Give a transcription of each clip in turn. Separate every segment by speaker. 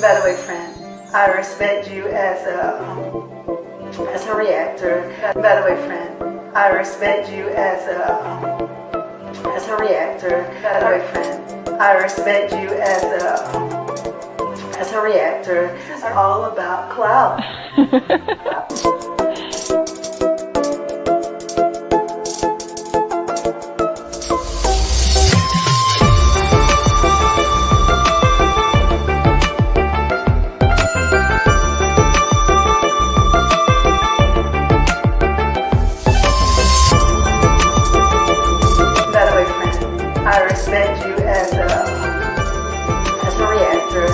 Speaker 1: By the way, friend, I respect you as a reactor. By the way, friend, I respect you as a reactor. By the way, friend, I respect you as a reactor. It's all about clout. By the way, friend, I respect you as a reactor.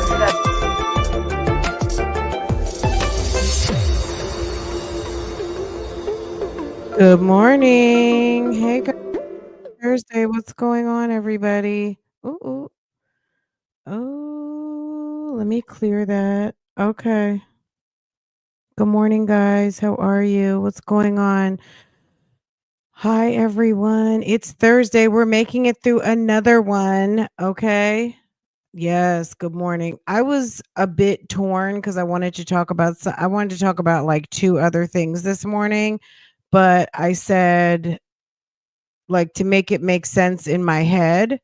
Speaker 2: Good morning. Hey, guys. Thursday. What's going on, everybody? Ooh. Oh, let me clear that. Okay. Good morning, guys. How are you? What's going on? Hi, everyone. It's Thursday. We're making it through another one. Okay. Yes. Good morning. I was a bit torn because I wanted to talk about like two other things this morning, but I said, like, to make it make sense in my head,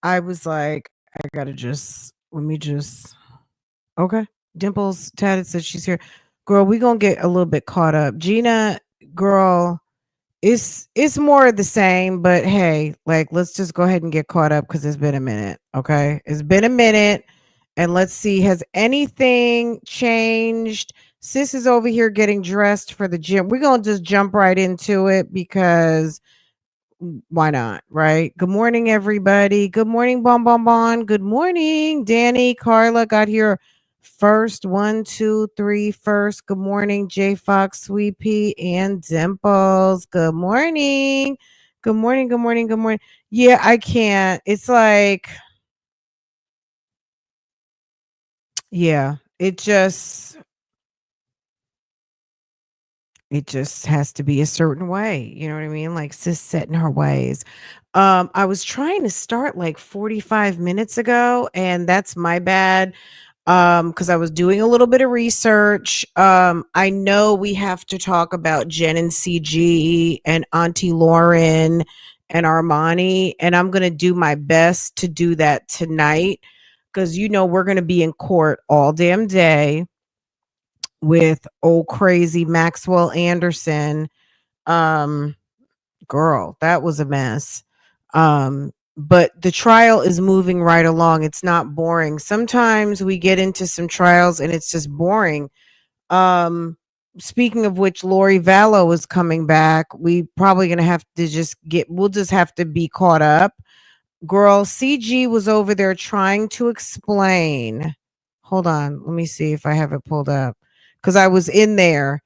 Speaker 2: I was like, I gotta let me just okay. Dimples tatted said she's here. Girl, we gonna get a little bit caught up. Gina, girl, it's more of the same, but hey, like, let's just go ahead and get caught up because it's been a minute. Okay. It's been a minute. And let's see, has anything changed? Sis is over here getting dressed for the gym. We're gonna just jump right into it because why not, right? Good morning, everybody. Good morning, Bon Bon Bon. Good morning, Danny. Carla got here first. 1, 2, 3 first. Good morning, J Fox, Sweet Pea, and Dimples. Good morning. Good morning. Good morning. Good morning. Yeah, I can't. It's like, yeah, it just has to be a certain way. You know what I mean? Like, sis set in her ways. I was trying to start like 45 minutes ago, and that's my bad. Because I was doing a little bit of research. I know we have to talk about Jen and CG and Auntie Lauren and Armani, and I'm gonna do my best to do that tonight because we're gonna be in court all damn day with old crazy Maxwell Anderson. Um, Girl, that was a mess. But the trial is moving right along. It's not boring. Sometimes we get into some trials and it's just boring. Um, Speaking of which, Lori Vallow is coming back. We probably gonna have to we'll just have to be caught up. Girl, CG was over there trying to explain. Hold on, let me see if I have it pulled up. Because I was in there.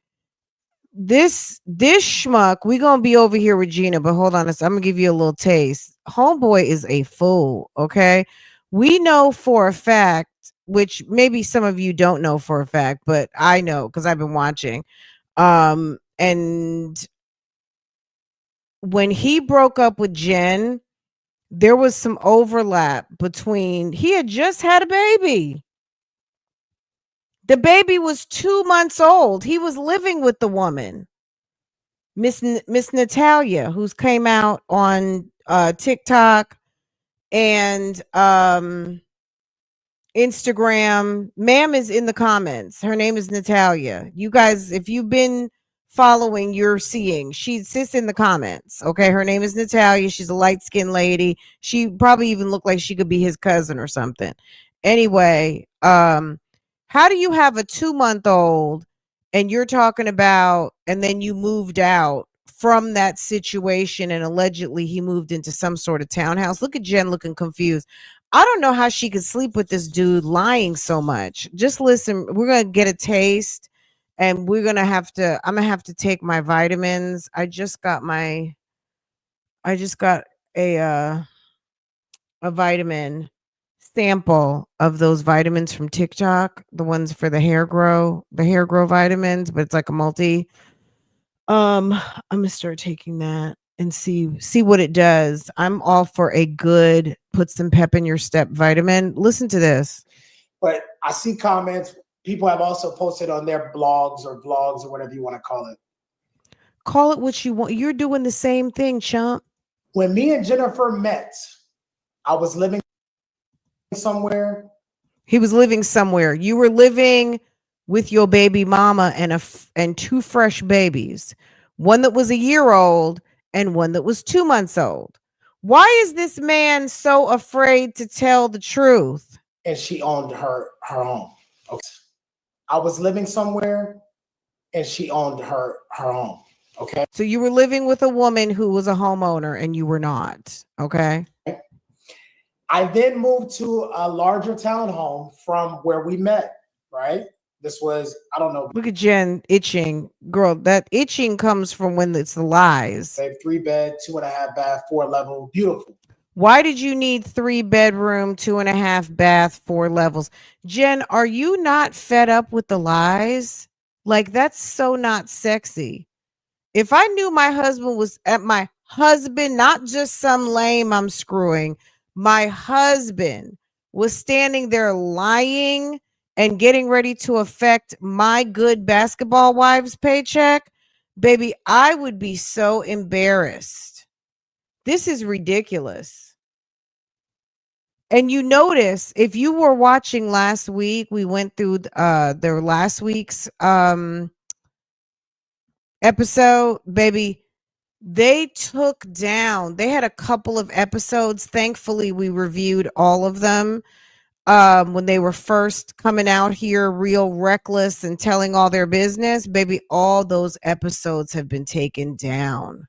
Speaker 2: This schmuck, we gonna be over here with Gina, but hold on, I'm gonna give you a little taste. Homeboy is a fool, okay? We know for a fact, which maybe some of you don't know for a fact, but I know because I've been watching. And when he broke up with Jen, there was some overlap between he had just had a baby. The baby was 2 months old. He was living with the woman. Miss Natalia, who's came out on TikTok and Instagram. Ma'am is in the comments. Her name is Natalia. You guys, if you've been following, you're seeing. She sits in the comments. Okay, her name is Natalia. She's a light-skinned lady. She probably even looked like she could be his cousin or something. Anyway, how do you have a 2-month-old and you're talking about, and then you moved out from that situation and allegedly he moved into some sort of townhouse? Look at Jen looking confused. I don't know how she could sleep with this dude lying so much. Just listen, we're going to get a taste and I'm going to have to take my vitamins. I just got a vitamin sample of those vitamins from TikTok, the ones for the hair grow vitamins, but it's like a multi. I'm gonna start taking that and see what it does. I'm all for a good put some pep in your step vitamin. Listen to this.
Speaker 3: But I see comments. People have also posted on their blogs or vlogs or whatever you want to call it.
Speaker 2: Call it what you want. You're doing the same thing, chump.
Speaker 3: When me and Jennifer met, I was living somewhere.
Speaker 2: He was living somewhere. You were living with your baby mama and two fresh babies. One that was a year old and one that was 2 months old. Why is this man so afraid to tell the truth?
Speaker 3: And she owned her home. Okay. I was living somewhere and she owned her home. Okay.
Speaker 2: So you were living with a woman who was a homeowner and you were not. Okay.
Speaker 3: I then moved to a larger townhome from where we met, right? This was, I don't know.
Speaker 2: Look at Jen itching. Girl, that itching comes from when it's the lies.
Speaker 3: 3-bed, 2.5 bath, 4 level, beautiful.
Speaker 2: Why did you need 3-bedroom, 2.5 bath, 4 levels? Jen, are you not fed up with the lies? Like, that's so not sexy. If I knew my husband was at my husband, not just some lame I'm screwing, my husband was standing there lying and getting ready to affect my good basketball wives paycheck, baby, I would be so embarrassed. This is ridiculous. And you notice, if you were watching last week, we went through their last week's episode, baby. They took down, they had a couple of episodes. Thankfully, we reviewed all of them when they were first coming out here, real reckless and telling all their business. Baby, all those episodes have been taken down.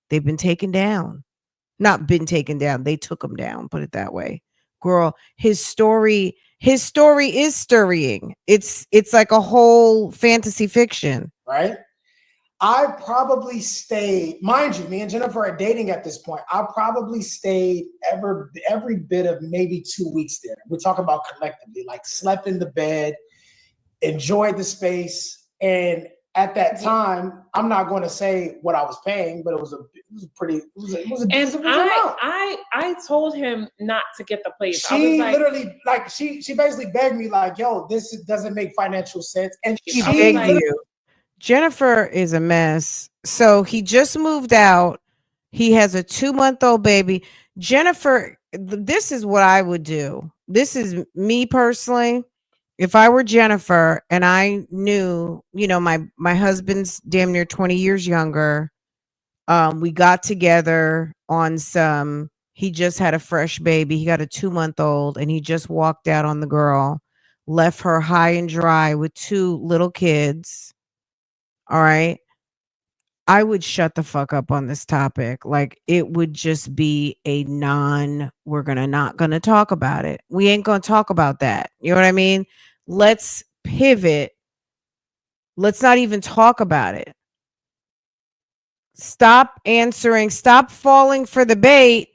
Speaker 2: They've been taken down. Not been taken down. They took them down, put it that way. Girl, his story is stirring. It's like a whole fantasy fiction.
Speaker 3: Right? I probably stayed, mind you, me and Jennifer are dating at this point. I probably stayed every bit of maybe 2 weeks there. We're talking about collectively, like slept in the bed, enjoyed the space. And at that time, I'm not going to say what I was paying, but it was a decent amount.
Speaker 4: I told him not to get the place.
Speaker 3: She literally, like, she basically begged me, like, yo, this doesn't make financial sense. And
Speaker 2: she begged you. Jennifer is a mess. So he just moved out. He has a 2-month-old baby. Jennifer, this is what I would do. This is me personally. If I were Jennifer and I knew, my husband's damn near 20 years younger. We got together on he just had a fresh baby. He got a 2-month-old and he just walked out on the girl, left her high and dry with 2 little kids. All right. I would shut the fuck up on this topic. Like, it would just be we're not gonna talk about it. We ain't gonna talk about that. You know what I mean? Let's pivot. Let's not even talk about it. Stop answering, stop falling for the bait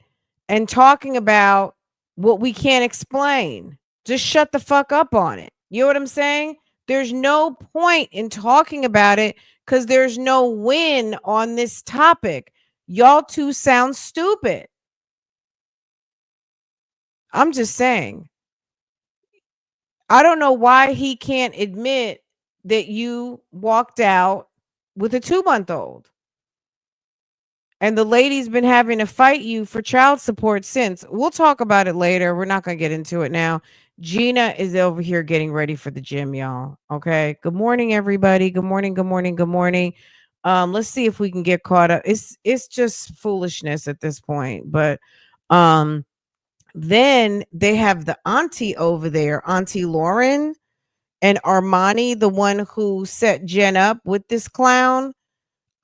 Speaker 2: and talking about what we can't explain. Just shut the fuck up on it. You know what I'm saying? There's no point in talking about it because there's no win on this topic. Y'all two sound stupid. I'm just saying. I don't know why he can't admit that you walked out with a 2-month-old. And the lady's been having to fight you for child support since. We'll talk about it later. We're not going to get into it now. Gina is over here getting ready for the gym, y'all. Okay. Good morning, everybody. Good morning. Good morning. Good morning. Let's see if we can get caught up. It's just foolishness at this point. But then they have the auntie over there, Auntie Lauren and Armani, the one who set Jen up with this clown,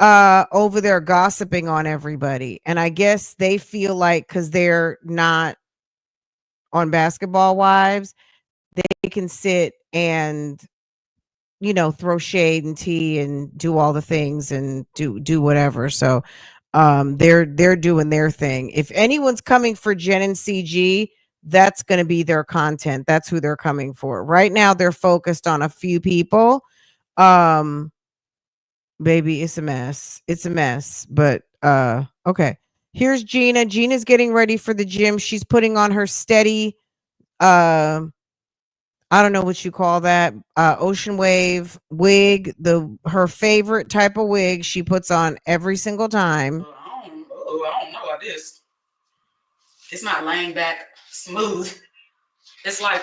Speaker 2: over there gossiping on everybody. And I guess they feel like because they're not on Basketball Wives, they can sit and throw shade and tea and do all the things and do whatever. So they're doing their thing. If anyone's coming for Jen and CG, that's going to be their content. That's who they're coming for. Right now they're focused on a few people. Baby, it's a mess. It's a mess. But okay. Here's Gina. Gina's getting ready for the gym. She's putting on her steady I don't know what you call that, ocean wave wig, her favorite type of wig she puts on every single time.
Speaker 5: I don't know about this. It's not laying back smooth. It's like,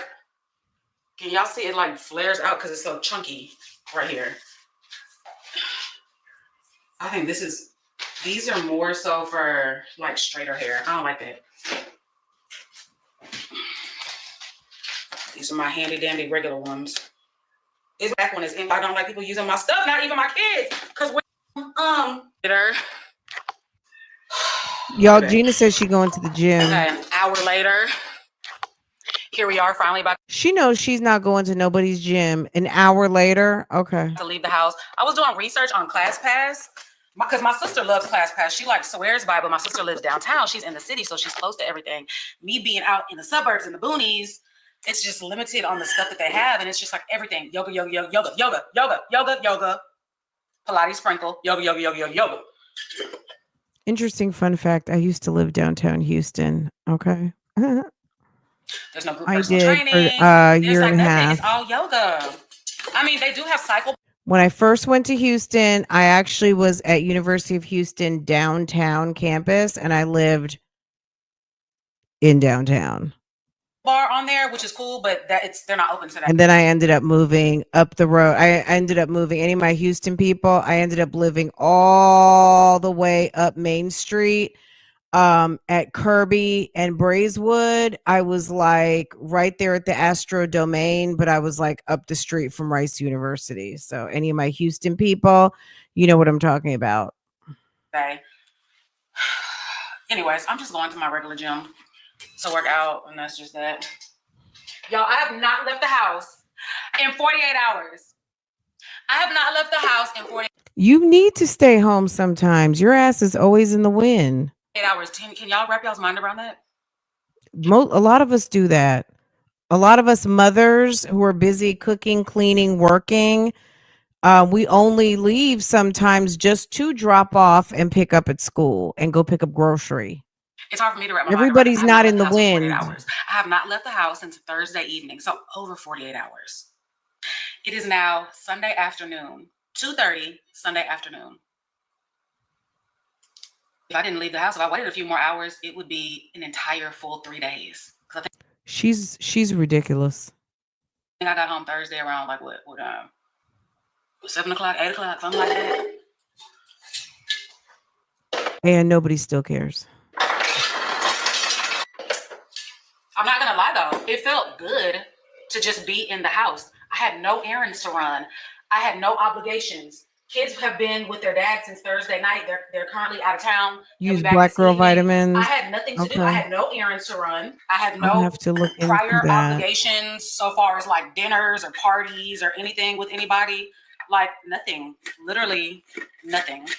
Speaker 5: can y'all see it like flares out because it's so chunky right here? I think these are more so for like straighter hair. I don't like that. These are my handy dandy regular ones. This back one is in. I don't like people using my stuff, not even my kids. Cause
Speaker 2: Y'all, Gina says she going to the gym.
Speaker 5: Okay, an hour later, here we are finally about
Speaker 2: She knows she's not going to nobody's gym. An hour later, okay.
Speaker 5: to leave the house. I was doing research on ClassPass because my sister loves ClassPass. She like swears by, but my sister lives downtown. She's in the city, so she's close to everything. Me being out in the suburbs in the boonies, it's just limited on the stuff that they have, and it's just like everything: yoga, yoga, yoga, yoga, yoga, yoga, yoga, yoga, Pilates sprinkle, yoga, yoga, yoga, yoga, yoga.
Speaker 2: Interesting fun fact. I used to live downtown Houston. Okay.
Speaker 5: There's no group
Speaker 2: I
Speaker 5: personal
Speaker 2: did
Speaker 5: training.
Speaker 2: for a
Speaker 5: There's
Speaker 2: year
Speaker 5: like
Speaker 2: and a
Speaker 5: nothing.
Speaker 2: half.
Speaker 5: It's all yoga. I mean, they do have cycle.
Speaker 2: When I first went to Houston, I actually was at University of Houston downtown campus, and I lived in downtown.
Speaker 5: Bar on there, which is cool, but they're not open to that.
Speaker 2: And then I ended up moving up the road. I ended up moving any of my Houston people. I ended up living all the way up Main Street at Kirby and Braeswood. I was like right there at the Astro Domain, but I was like up the street from Rice University. So any of my Houston people, you know what I'm talking about.
Speaker 5: Okay. Anyways, I'm just going to my regular gym to work out, and that's just that. Y'all, I have not left the house in 48 hours. I have not left the house in 48
Speaker 2: You need to stay home sometimes. Your ass is always in the wind.
Speaker 5: hours. Can y'all wrap y'all's mind around that?
Speaker 2: A lot of us do that. A lot of us mothers who are busy cooking, cleaning, working, we only leave sometimes just to drop off and pick up at school and go pick up grocery.
Speaker 5: It's hard for me to wrap my
Speaker 2: Everybody's
Speaker 5: mind around it.
Speaker 2: not in the wind.
Speaker 5: I have not left the house since Thursday evening, so over 48 hours. It is now Sunday afternoon, 2:30 Sunday afternoon. If I didn't leave the house, if I waited a few more hours, it would be an entire full 3 days.
Speaker 2: She's ridiculous.
Speaker 5: I think I got home Thursday around like what 7 o'clock, 8 o'clock, something like that.
Speaker 2: And nobody still cares.
Speaker 5: I'm not gonna lie though, it felt good to just be in the house. I had no errands to run. I had no obligations. Kids have been with their dad since Thursday night. They're currently out of town.
Speaker 2: Use black girl vitamins.
Speaker 5: I had nothing to do. I had no errands to run. I had no
Speaker 2: have to look
Speaker 5: prior
Speaker 2: into that.
Speaker 5: obligations so far as like dinners or parties or anything with anybody. Like nothing. Literally nothing.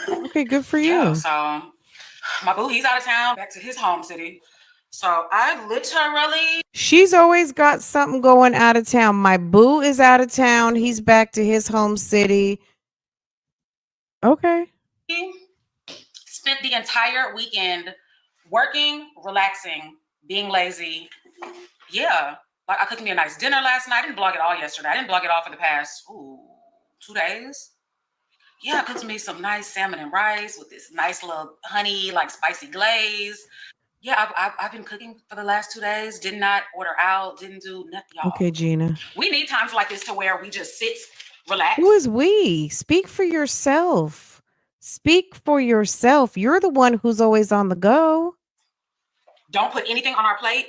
Speaker 2: Okay, good for you.
Speaker 5: Yeah, so my boo, he's out of town, back to his home city. So I literally...
Speaker 2: She's always got something going out of town. My boo is out of town. He's back to his home city. Okay.
Speaker 5: Spent the entire weekend working, relaxing, being lazy. Yeah. Like I cooked me a nice dinner last night. I didn't vlog it all yesterday. I didn't vlog it all for the past 2 days. Yeah, I cooked me some nice salmon and rice with this nice little honey, like spicy glaze. Yeah, I've been cooking for the last 2 days. Did not order out. Didn't do nothing, y'all.
Speaker 2: Okay, Gina.
Speaker 5: We need times like this to where we just sit, relax.
Speaker 2: Who is we? Speak for yourself. Speak for yourself. You're the one who's always on the go.
Speaker 5: Don't put anything on our plate.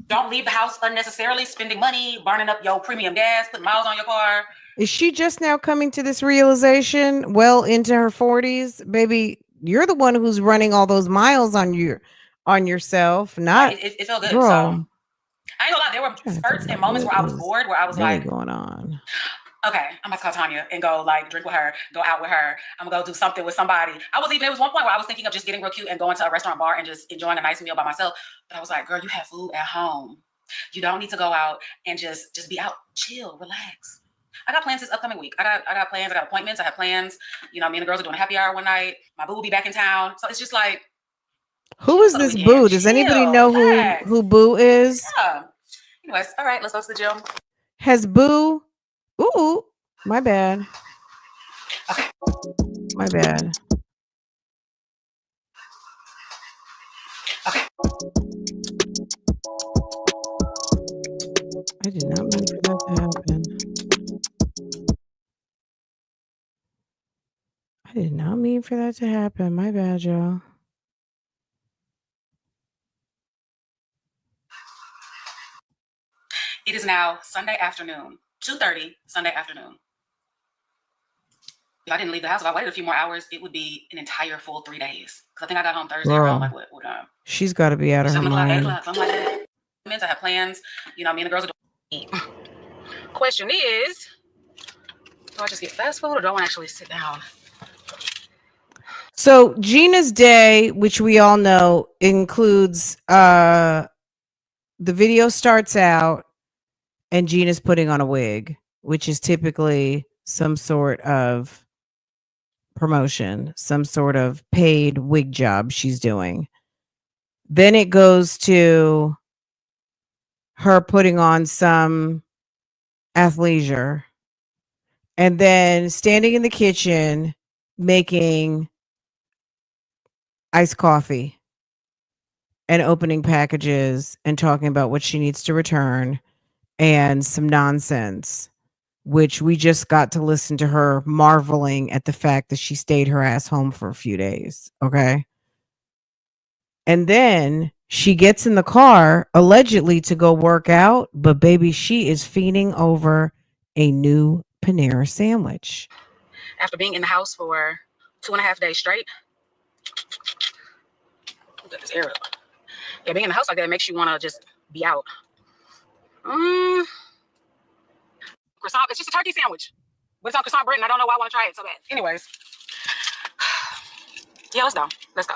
Speaker 5: Don't leave the house unnecessarily, spending money, burning up your premium gas, putting miles on your car.
Speaker 2: Is she just now coming to this realization well into her 40s? Baby, you're the one who's running all those miles on yourself, not
Speaker 5: it felt good.
Speaker 2: girl.
Speaker 5: So I ain't gonna lie, there were spurts and moments where I was bored, where I was
Speaker 2: really
Speaker 5: like,
Speaker 2: going on.
Speaker 5: Okay, I'm about to call Tanya and go like drink with her, go out with her. I'm gonna go do something with somebody. There was one point where I was thinking of just getting real cute and going to a restaurant bar and just enjoying a nice meal by myself. But I was like, girl, you have food at home. You don't need to go out and just be out, chill, relax. I got plans this upcoming week. I got plans, I got appointments, I have plans. You know, me and the girls are doing a happy hour one night. My boo will be back in town. So it's just like,
Speaker 2: Who is this Boo? Does anybody know who Boo is?
Speaker 5: Yeah. Anyways, all right, let's go to the gym.
Speaker 2: Has Boo? Ooh, my bad. My bad. I did not mean for that to happen. I did not mean for that to happen. My bad, y'all.
Speaker 5: It is now Sunday afternoon, 2:30 Sunday afternoon. If I didn't leave the house, if I waited a few more hours, it would be an entire full 3 days. Because I think I got home Thursday around like what
Speaker 2: she's got to be out of her
Speaker 5: 7 o'clock, 8
Speaker 2: mind.
Speaker 5: o'clock, something like that. I have plans. You know, me and the girls are doing. Question is, do I just get fast food or do I want to actually sit down?
Speaker 2: So Gina's day, which we all know, includes the video starts out and Gina's putting on a wig, which is typically some sort of promotion, some sort of paid wig job she's doing. Then it goes to her putting on some athleisure and then standing in the kitchen making iced coffee and opening packages and talking about what she needs to return and some nonsense, which we just got to listen to her marveling at the fact that she stayed her ass home for a few days. Okay. And then she gets in the car allegedly to go work out, but baby, she is fiending over a new Panera sandwich.
Speaker 5: After being in the house for 2.5 days straight, get this air up. Yeah, being in the house like that makes you want to just be out. Croissant, it's just a turkey sandwich. But it's on croissant bread, and I don't know why I want to try it so bad. Anyways. Yeah, let's go. Let's go.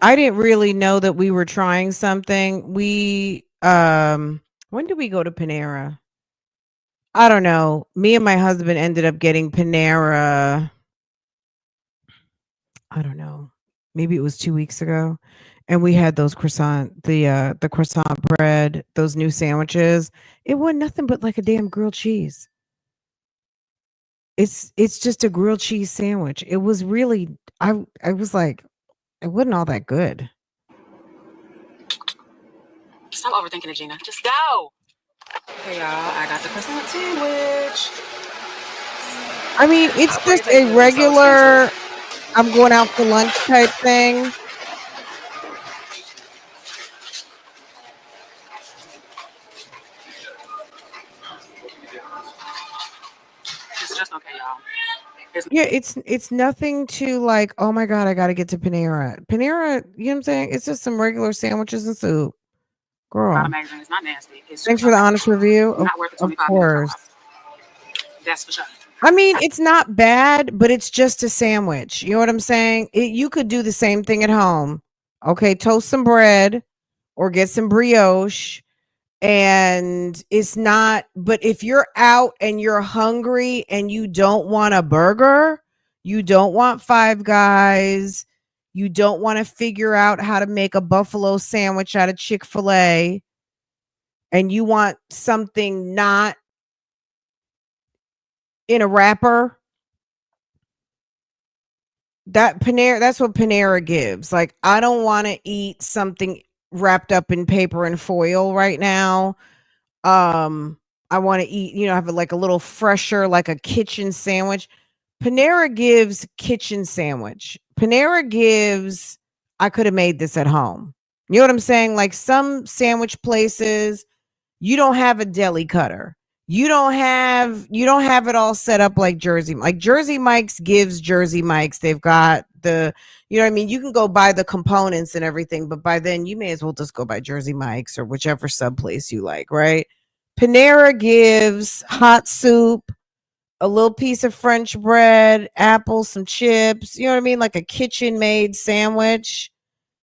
Speaker 2: I didn't really know that we were trying something. We when did we go to Panera? I don't know. Me and my husband ended up getting Panera. I don't know. Maybe it was 2 weeks ago. And we had those the croissant bread, those new sandwiches. It wasn't nothing but like a damn grilled cheese. It's just a grilled cheese sandwich. It was really I was like, it wasn't all that good.
Speaker 5: Stop overthinking it, Gina. Just go. Hey y'all, I got the croissant sandwich.
Speaker 2: I mean, it's just a regular I'm going out for lunch type thing.
Speaker 5: It's just okay, y'all.
Speaker 2: Yeah, it's nothing to like, oh my God, I got to get to Panera. Panera, you know what I'm saying? It's just some regular sandwiches and soup. Girl.
Speaker 5: Not amazing. It's not nasty.
Speaker 2: Thanks for the honest review.
Speaker 5: Not worth the 25
Speaker 2: of course.
Speaker 5: That's for sure.
Speaker 2: I mean, it's not bad, but it's just a sandwich. You know what I'm saying? You could do the same thing at home. Okay, toast some bread or get some brioche. And it's not, but if you're out and you're hungry and you don't want a burger, you don't want Five Guys, you don't want to figure out how to make a buffalo sandwich out of Chick-fil-A, and you want something not in a wrapper, that's what Panera gives. Like, I don't want to eat something wrapped up in paper and foil right now. I want to eat, have like a little fresher, like a kitchen sandwich. Panera gives kitchen sandwich. Panera gives, I could have made this at home. You know what I'm saying? Like some sandwich places, you don't have a deli cutter. You don't have it all set up like Jersey Mike's gives Jersey Mike's. They've got the, you know what I mean? You can go buy the components and everything, but by then you may as well just go buy Jersey Mike's or whichever sub place you like, right? Panera gives hot soup, a little piece of French bread, apples, some chips, you know what I mean? Like a kitchen made sandwich.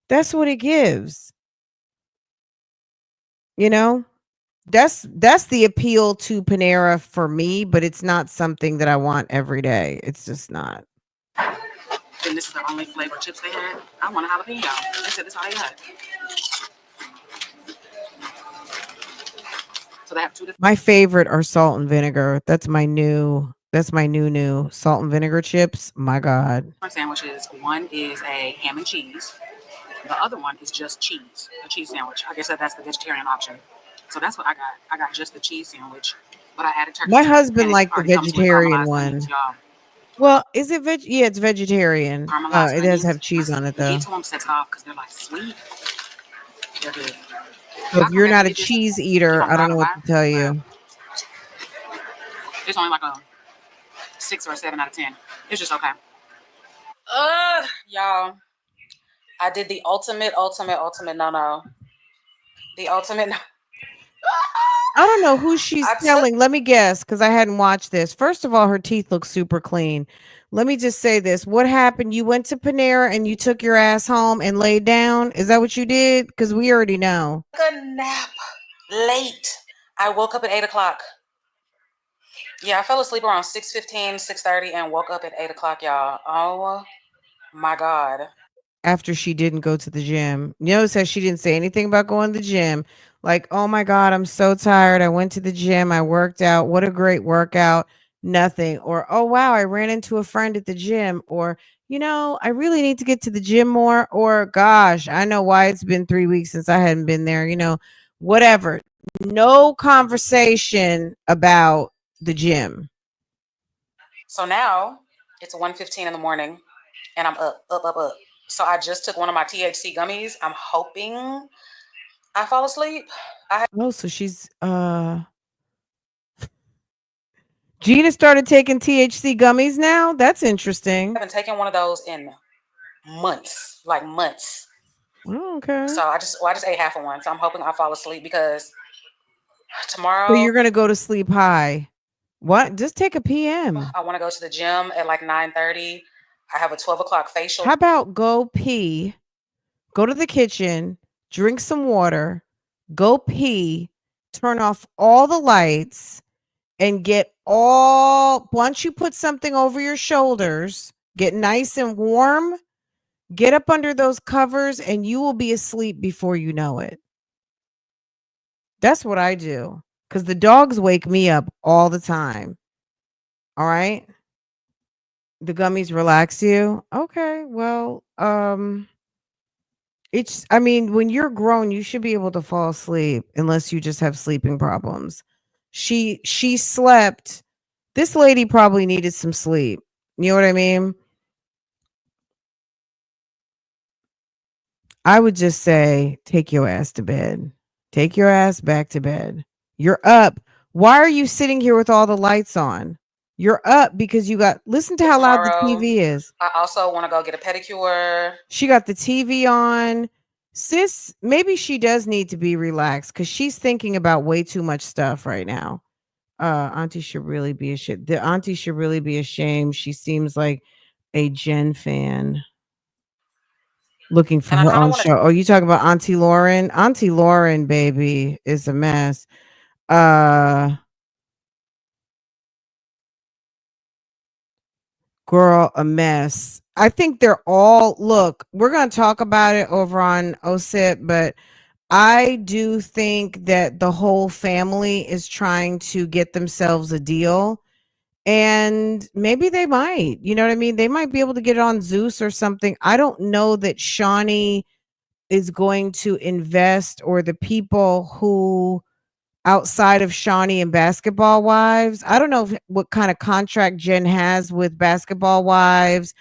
Speaker 2: That's what it gives. You know? That's the appeal to Panera for me, but it's not something that I want every day. It's just not.
Speaker 5: And this is the only flavor chips they had. I want a jalapeno. They said this all they had. So they have two different.
Speaker 2: My favorite are salt and vinegar. That's my new salt and vinegar chips. My God.
Speaker 5: Sandwiches. One is a ham and cheese. The other one is just cheese, a cheese sandwich. I guess that's the vegetarian option. So that's what I got. I got just the cheese sandwich, but I added turkey.
Speaker 2: My
Speaker 5: to it,
Speaker 2: husband
Speaker 5: and it
Speaker 2: liked the
Speaker 5: already comes with
Speaker 2: vegetarian
Speaker 5: caramelized onions,
Speaker 2: one.
Speaker 5: y'all.
Speaker 2: Well, is it veg? Yeah, it's vegetarian.
Speaker 5: Caramelized
Speaker 2: It does
Speaker 5: onions.
Speaker 2: have cheese on it though.
Speaker 5: Get to them sets off because they're like sweet. They're good.
Speaker 2: So if
Speaker 5: I'll come
Speaker 2: you're
Speaker 5: back
Speaker 2: not
Speaker 5: and
Speaker 2: a
Speaker 5: get this.
Speaker 2: cheese
Speaker 5: You
Speaker 2: eater,
Speaker 5: gonna
Speaker 2: I don't
Speaker 5: buy
Speaker 2: know
Speaker 5: or
Speaker 2: what
Speaker 5: buy?
Speaker 2: to tell you.
Speaker 5: It's only like a 6 or a 7 out of 10. It's just okay. Y'all, I did the ultimate no. The ultimate no.
Speaker 2: I don't know who she's
Speaker 5: I took
Speaker 2: telling. Let me guess, because I hadn't watched this. First of all, her teeth look super clean. Let me just say this. What happened? You went to Panera and you took your ass home and laid down? Is that what you did? Because we already know.
Speaker 5: a nap late. I woke up at 8 o'clock. Yeah, I fell asleep around 6:15, 6:30, and woke up at 8 o'clock, y'all. Oh my God.
Speaker 2: After she didn't go to the gym. Notice how she didn't say anything about going to the gym. Like, oh my God, I'm so tired. I went to the gym. I worked out. What a great workout. Nothing. Or, oh wow, I ran into a friend at the gym. Or, I really need to get to the gym more. Or, gosh, I know why it's been 3 weeks since I hadn't been there. Whatever. No conversation about the gym.
Speaker 5: So now it's 1:15 in the morning and I'm up. So I just took one of my THC gummies. I'm hoping I fall asleep.
Speaker 2: Oh, so she's Gina started taking THC gummies now? That's interesting.
Speaker 5: I haven't taken one of those in months, like months.
Speaker 2: Oh, okay.
Speaker 5: So I just ate half of one. So I'm hoping I fall asleep because
Speaker 2: So
Speaker 5: tomorrow
Speaker 2: you're gonna go to sleep high. What? Just take a PM.
Speaker 5: I want to go to the gym at like 9:30. I have a 12 o'clock facial.
Speaker 2: How about go pee, go to the kitchen, drink some water, go pee, turn off all the lights, and once you put something over your shoulders, get nice and warm, get up under those covers, and you will be asleep before you know it. That's what I do. Because the dogs wake me up all the time. All right. The gummies relax you. Okay. Well, when you're grown, you should be able to fall asleep unless you just have sleeping problems. She slept. This lady probably needed some sleep. You know what I mean? I would just say, take your ass to bed. Take your ass back to bed. You're up. Why are you sitting here with all the lights on? You're up because listen to how loud the TV is.
Speaker 5: I also want to go get a pedicure.
Speaker 2: She got the TV on. Sis, maybe she does need to be relaxed because she's thinking about way too much stuff right now. Auntie should really be ashamed. The auntie should really be ashamed. She seems like a Jen fan. Looking for her own show. Oh, you talking about Auntie Lauren? Auntie Lauren, baby, is a mess. Girl, a mess. I think they're all we're gonna talk about it over on OSIP, but I do think that the whole family is trying to get themselves a deal. And maybe they might, you know what I mean? They might be able to get it on Zeus or something. I don't know that Shawnee is going to invest, or the people who outside of Shawnee and Basketball Wives. I don't know what kind of contract Jen has with Basketball Wives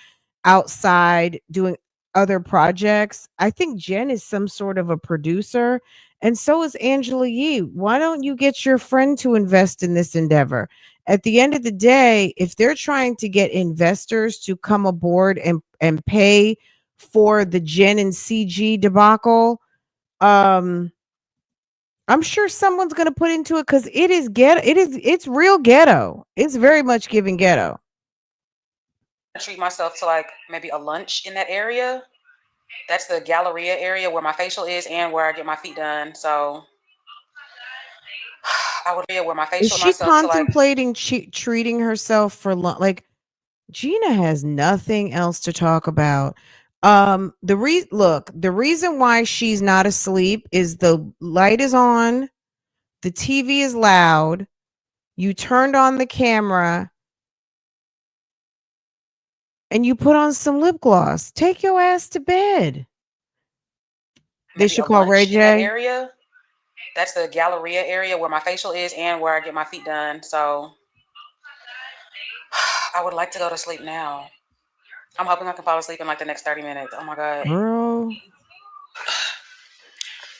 Speaker 2: outside doing other projects. I think Jen is some sort of a producer, and so is Angela Yee. Why don't you get your friend to invest in this endeavor? At the end of the day, if they're trying to get investors to come aboard and pay for the Jen and CG debacle, I'm sure someone's going to put into it because it is ghetto. It's real ghetto. It's very much giving ghetto.
Speaker 5: Treat myself to like maybe a lunch in that area. That's the Galleria area where my facial is and where I get my feet done. So I would be where my facial.
Speaker 2: Is she contemplating treating herself for lunch? Like, Gina has nothing else to talk about. The reason why she's not asleep is the light is on, the TV is loud, you turned on the camera, and you put on some lip gloss. Take your ass to bed. They should call Ray
Speaker 5: in that
Speaker 2: J.
Speaker 5: area. That's the Galleria area where my facial is and where I get my feet done. So I would like to go to sleep now. I'm hoping I can fall asleep in like the next 30 minutes. Oh my God.
Speaker 2: Girl,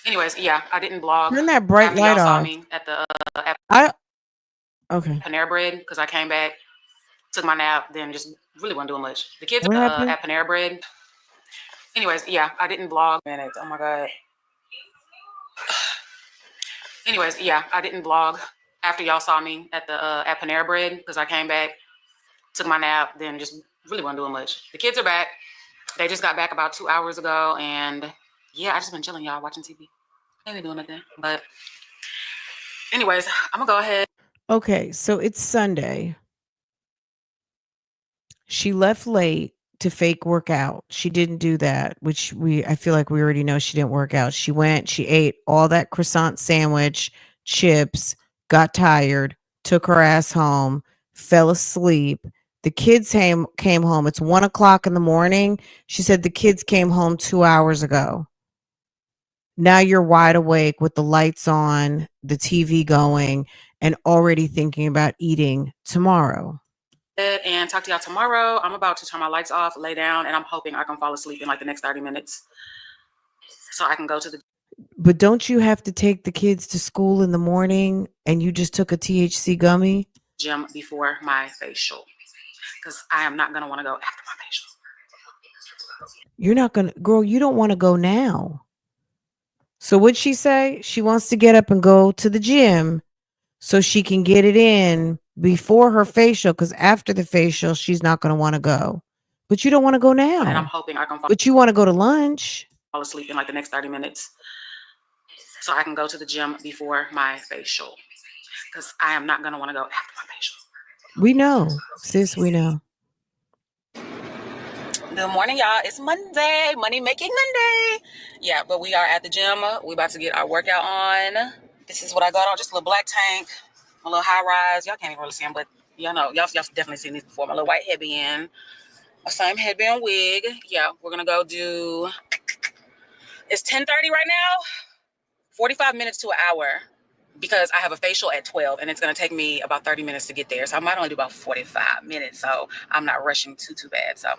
Speaker 5: Anyways, yeah, I didn't blog
Speaker 2: turn that bright
Speaker 5: after y'all
Speaker 2: light
Speaker 5: saw
Speaker 2: off.
Speaker 5: me at the
Speaker 2: Okay.
Speaker 5: Panera Bread because I came back, took my nap, then just really wasn't doing much. The kids
Speaker 2: What happened?
Speaker 5: at Panera Bread. Anyways, yeah, I didn't blog minutes. Oh my God. Anyways, yeah, I didn't blog after y'all saw me at the at Panera Bread because I came back, took my nap, then just really wasn't doing much. The kids are back. They just got back about 2 hours ago, and yeah, I just been chilling, y'all, watching TV. Ain't been doing nothing. But anyways, I'm gonna go ahead.
Speaker 2: Okay, so it's Sunday. She left late to fake work out. She didn't do that, which I feel like we already know she didn't work out. She went, she ate all that croissant sandwich, chips, got tired, took her ass home, fell asleep. The kids came home. It's 1:00 in the morning. She said the kids came home 2 hours ago. Now you're wide awake with the lights on, the TV going, and already thinking about eating tomorrow.
Speaker 5: And talk to y'all tomorrow. I'm about to turn my lights off, lay down, and I'm hoping I can fall asleep in like the next 30 minutes so I can go to the
Speaker 2: But don't you have to take the kids to school in the morning and you just took a THC gummy?
Speaker 5: gym before my facial because I am not going to want to go after my facial.
Speaker 2: You're not going to, girl, you don't want to go now. So what'd she say? She wants to get up and go to the gym so she can get it in before her facial, because after the facial, she's not going to want to go. But you don't want to go now.
Speaker 5: And I'm hoping I can
Speaker 2: But you want to go to lunch.
Speaker 5: fall asleep in like the next 30 minutes so I can go to the gym before my facial because I am not going to want to go after my facial.
Speaker 2: We know, sis, we know.
Speaker 5: Good morning, y'all. It's Monday, money making Monday. Yeah, but we are at the gym. We about to get our workout on. This is what I got on, just a little black tank, a little high rise. Y'all can't even really see them, but y'all know, y'all definitely seen these before. My little white headband, a same headband wig. Yeah, we're gonna go do, it's 10:30 right now, 45 minutes to an hour because I have a facial at 12 and it's gonna take me about 30 minutes to get there. So I might only do about 45 minutes. So I'm not rushing too bad. So,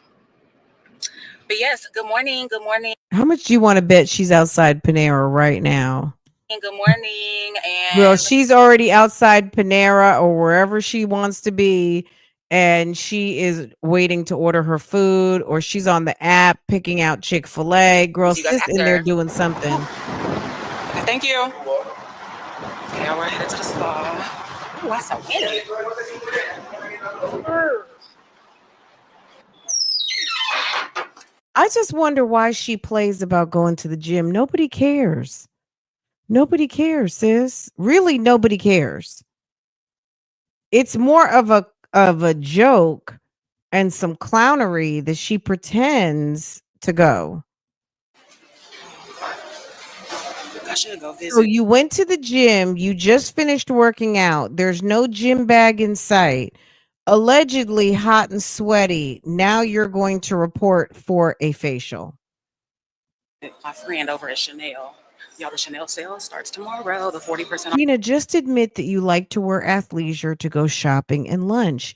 Speaker 5: but yes, good morning. Good morning.
Speaker 2: How much do you want to bet she's outside Panera right now?
Speaker 5: Good morning. And
Speaker 2: Girl, she's already outside Panera or wherever she wants to be, and she is waiting to order her food, or she's on the app picking out Chick-fil-A. Girl,
Speaker 5: you guys
Speaker 2: sis in there doing something.
Speaker 5: Thank you. Yeah, we're headed to the spa. Oh, that's so windy.
Speaker 2: I just wonder why she plays about going to the gym. Nobody cares. Nobody cares, sis. Really, nobody cares. It's more of a joke and some clownery that she pretends to go.
Speaker 5: I should go visit.
Speaker 2: So you went to the gym, you just finished working out. There's no gym bag in sight. Allegedly hot and sweaty. Now you're going to report for a facial.
Speaker 5: My friend over at Chanel. Y'all, the Chanel sale starts tomorrow. The 40% off.
Speaker 2: Gina, just admit that you like to wear athleisure to go shopping and lunch.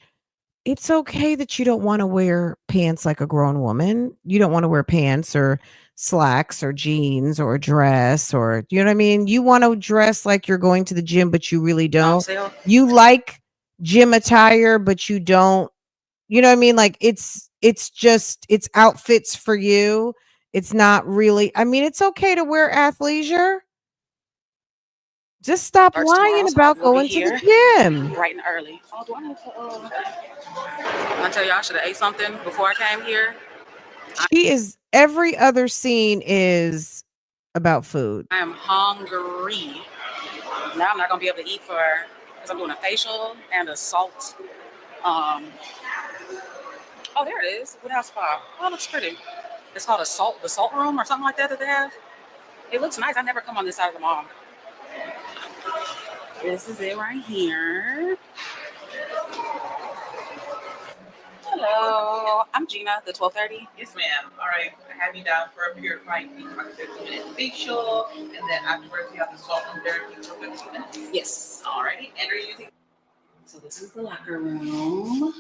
Speaker 2: It's okay that you don't want to wear pants like a grown woman. You don't want to wear pants or slacks or jeans or a dress, or you know what I mean? You want to dress like you're going to the gym, but you really don't.
Speaker 5: Sale.
Speaker 2: You like gym attire, but you don't, you know what I mean? Like it's just, it's outfits for you. It's not really, I mean, it's okay to wear athleisure. Just stop
Speaker 5: Starts
Speaker 2: lying
Speaker 5: tomorrow, so
Speaker 2: about
Speaker 5: we'll be
Speaker 2: going to
Speaker 5: here
Speaker 2: the gym.
Speaker 5: bright and early. Oh, do I need to? I tell y'all, I should have ate something before I came here.
Speaker 2: She is, every other scene is about food.
Speaker 5: I am hungry. Now I'm not gonna be able to eat because I'm doing a facial and a salt Oh, there it is. Woodhouse Spa. Oh, it looks pretty. It's called the salt room or something like that they have. It looks nice. I never come on this side of the mall. This is it right here. Hello, I'm Gina, the 1230.
Speaker 6: Yes, ma'am. All right, I have you down for a purifying detox 15-minute facial, and then afterwards you have the salt and therapy for 15 minutes.
Speaker 5: Yes.
Speaker 6: All righty, and are you using?
Speaker 5: So this is the locker room.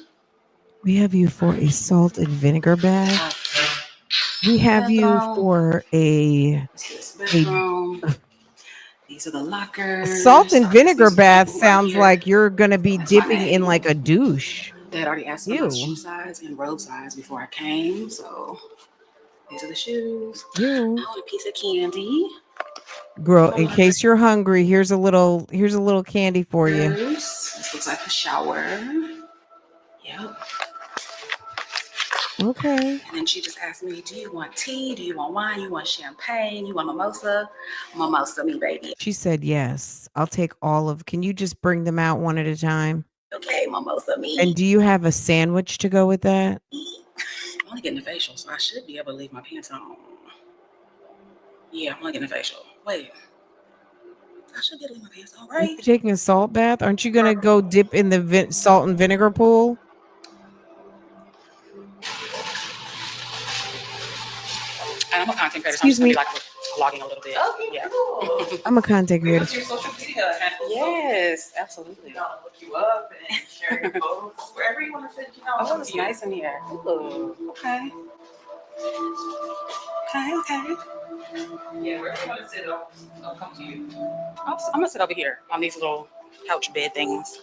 Speaker 2: We have you for a salt and vinegar bath. We have you for
Speaker 5: This bedroom. These are the lockers.
Speaker 2: salt and vinegar bath.
Speaker 5: Right
Speaker 2: Sounds
Speaker 5: here.
Speaker 2: like you're gonna be
Speaker 5: That's my
Speaker 2: dipping in
Speaker 5: name.
Speaker 2: like a douche.
Speaker 5: They had already asked for my
Speaker 2: Ew.
Speaker 5: shoe size and robe size before I came, so these are the shoes. I
Speaker 2: Ew.
Speaker 5: want a piece of candy.
Speaker 2: Girl, in case you're hungry, here's a little candy for you.
Speaker 5: This looks like the shower. Yep.
Speaker 2: Okay.
Speaker 5: And then she just asked me, do you want tea? Do you want wine? You want champagne? You want mimosa? Mimosa me, baby.
Speaker 2: She said yes. I'll take all of. Can you just bring them out one at a time?
Speaker 5: Okay, mimosa me.
Speaker 2: And do you have a sandwich to go with that?
Speaker 5: I'm only getting a facial, so I should be able to leave my pants on. Yeah, I'm only getting a facial. Wait. I should be able to leave my pants on,
Speaker 2: Are
Speaker 5: right?
Speaker 2: you taking a salt bath? Aren't you gonna go dip in the salt and vinegar pool?
Speaker 5: And I'm a content creator,
Speaker 2: Excuse
Speaker 5: so I'm
Speaker 2: me.
Speaker 5: just gonna be like vlogging a little bit.
Speaker 6: Okay,
Speaker 5: Yeah.
Speaker 6: cool.
Speaker 2: I'm a content creator.
Speaker 6: What's your social media handle?
Speaker 5: Yes, absolutely.
Speaker 6: I'll look you up and share your posts wherever you want to send.
Speaker 5: Oh, it's nice in here. Ooh, okay. Okay.
Speaker 6: Yeah, wherever you want to sit, I'll come to you.
Speaker 5: I'm gonna sit over here on these little couch bed things.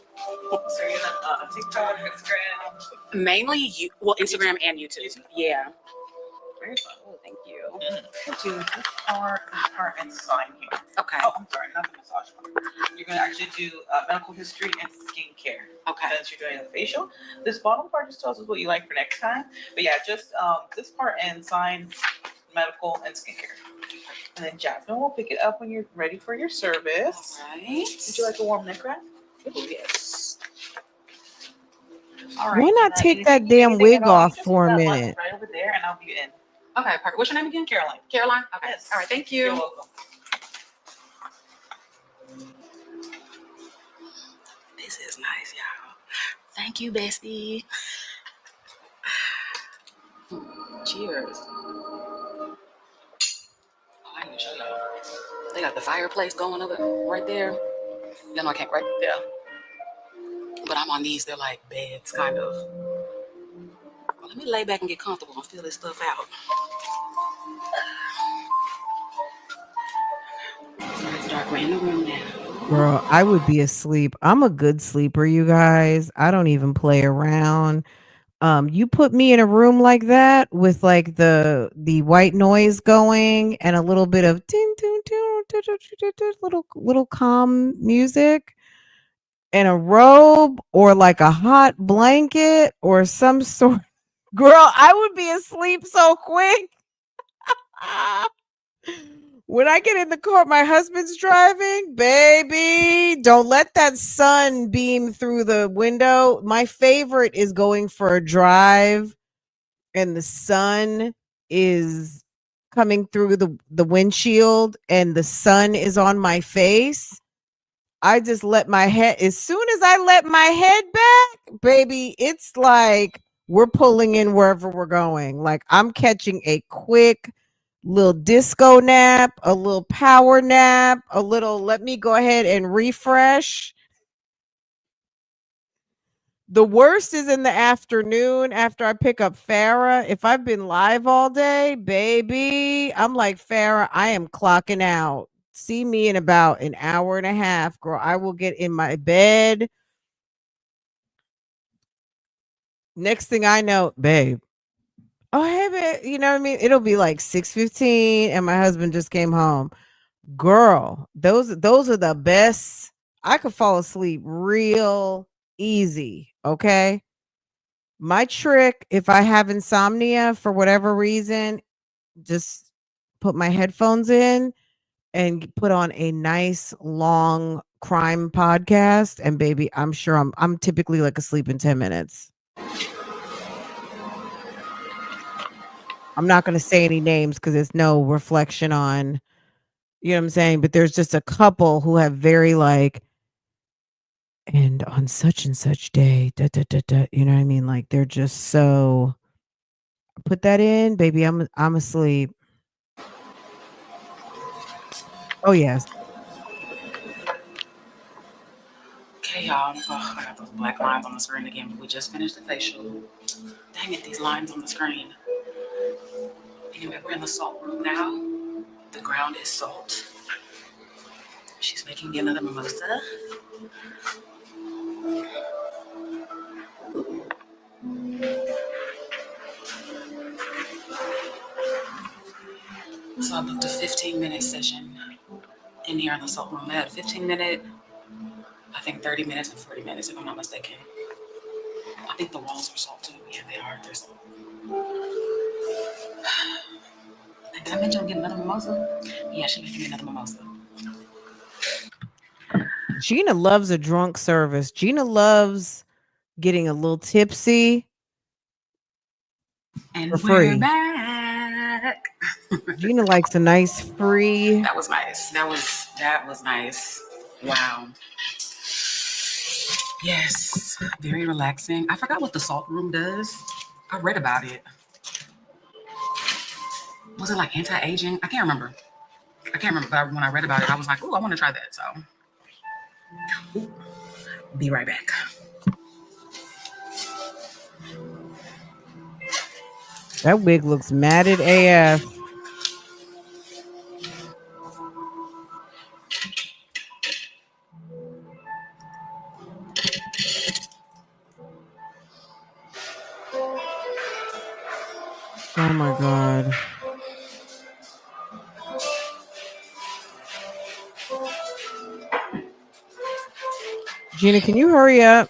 Speaker 6: So you're on TikTok, Instagram.
Speaker 5: Mainly, Instagram and YouTube. Yeah.
Speaker 6: Very fun.
Speaker 5: Oh, thank you.
Speaker 6: Do this part and sign here.
Speaker 5: Okay.
Speaker 6: Oh, I'm sorry, not the massage part. You're going to actually do medical history and skincare.
Speaker 5: Okay.
Speaker 6: Since you're doing a facial. This bottom part just tells us what you like for next time. But yeah, just this part and sign medical and skincare. And then Jasmine will pick it up when you're ready for your service.
Speaker 5: All right.
Speaker 6: Would you like a warm neck wrap?
Speaker 5: Ooh, yes.
Speaker 6: All
Speaker 2: Why not take that damn wig off for a minute?
Speaker 6: Right over there, and I'll be in.
Speaker 5: Okay, perfect. What's your name again?
Speaker 6: Caroline.
Speaker 5: Caroline? Okay.
Speaker 6: Yes.
Speaker 5: All right, thank
Speaker 6: You're
Speaker 5: you.
Speaker 6: welcome.
Speaker 5: This is nice, y'all. Thank you, bestie. Cheers. Oh, I need to show y'all. They got the fireplace going over right there. You know, I can't right there. But I'm on these, they're like beds, kind of. Well, let me lay back and get comfortable and feel this stuff out. It's dark right in the room now.
Speaker 2: Girl, I would be asleep. I'm a good sleeper, you guys. I don't even play around. You put me in a room like that with like the white noise going and a little bit of little calm music and a robe or like a hot blanket or some sort. Girl, I would be asleep so quick. When I get in the car, my husband's driving, baby, don't let that sun beam through the window. My favorite is going for a drive and the sun is coming through the windshield and the sun is on my face. I just let my head, as soon as I let my head back, baby, it's like we're pulling in wherever we're going. Like I'm catching a quick little disco nap, a little power nap, a little let me go ahead and refresh. The worst is in the afternoon after I pick up Farrah. If I've been live all day, baby, I'm like, Farrah, I am clocking out. See me in about an hour and a half, girl. I will get in my bed. Next thing I know, babe. Oh, hey, babe. You know what I mean? It'll be like 6:15 and my husband just came home. Girl, those are the best. I could fall asleep real easy, okay? My trick, if I have insomnia for whatever reason, just put my headphones in and put on a nice long crime podcast and baby, I'm sure I'm typically like asleep in 10 minutes. I'm not going to say any names because it's no reflection on, you know what I'm saying? But there's just a couple who have very like, and on such and such day, da, da, da, da, you know what I mean? Like they're just so, put that in, baby. I'm asleep. Oh yes.
Speaker 5: Okay, y'all. Oh, I got those black lines on the screen again, but we just finished the facial. Dang it, these lines on the screen. Anyway, we're in the salt room now. The ground is salt. She's making me another mimosa. So I booked a 15-minute session in here in the salt room. They had 15-minute, I think 30 minutes and 40 minutes, if I'm not mistaken. I think the walls are salt too. Yeah, they are. They're salt. Did I mention I'm getting another mimosa? Yeah, she gave me another mimosa.
Speaker 2: Gina loves a drunk service. Gina loves getting a little tipsy
Speaker 5: And
Speaker 2: for
Speaker 5: we're
Speaker 2: free.
Speaker 5: back.
Speaker 2: Gina likes a nice free.
Speaker 5: That was nice. That was nice. Wow. Yes, very relaxing. I forgot what the salt room does. I read about it. Was it like anti-aging? I can't remember. But when I read about it, I was like, "Oh, I want to try that." So, be right back.
Speaker 2: That wig looks matted AF. Oh my God. Gina, can you hurry up?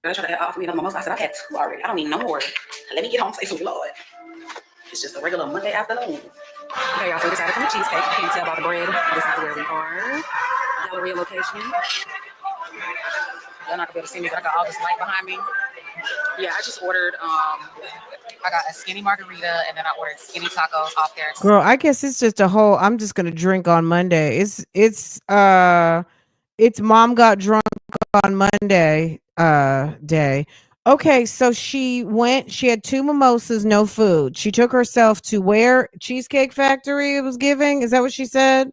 Speaker 5: I tried to offer me another mimosa. I said I had 2 already. I don't need no more. Let me get home. Say some Lord. It's just a regular Monday afternoon. Okay, y'all. So we decided from the cheesecake. You can't tell by the bread. This is where we are. Galleria location. You're not gonna be able to see me, but I got all this light behind me. Yeah, I just ordered. I got a skinny margarita, and then I ordered skinny tacos off there.
Speaker 2: Girl, I guess it's just a whole, I'm just gonna drink on Monday. It's mom got drunk on Monday day. Okay, so she had 2 mimosas, no food. She took herself to where? Cheesecake Factory it was giving? Is that what she said?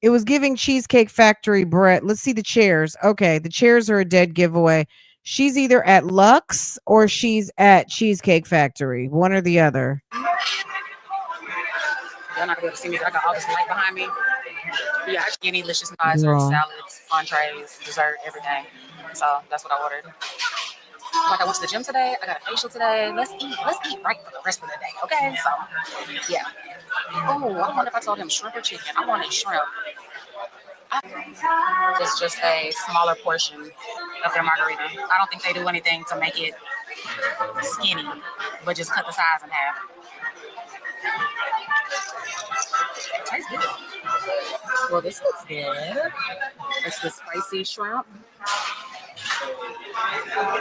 Speaker 2: It was giving Cheesecake Factory bread. Let's see the chairs. Okay, the chairs are a dead giveaway. She's either at Lux or she's at Cheesecake Factory, one or the other.
Speaker 5: You're not gonna be able to see me, but I got all this light behind me. Yeah, I skinny, delicious pies,
Speaker 2: Girl.
Speaker 5: salads, entrees, dessert, everything. So that's what I ordered. Like I went to the gym today. I got a facial today. Let's eat right for the rest of the day. Okay, so yeah. Oh, I wonder if I told him shrimp or chicken. I wanted shrimp. It's just a smaller portion of their margarita. I don't think they do anything to make it skinny, but just cut the size in half. It tastes good. Well, this looks good. It's the spicy shrimp.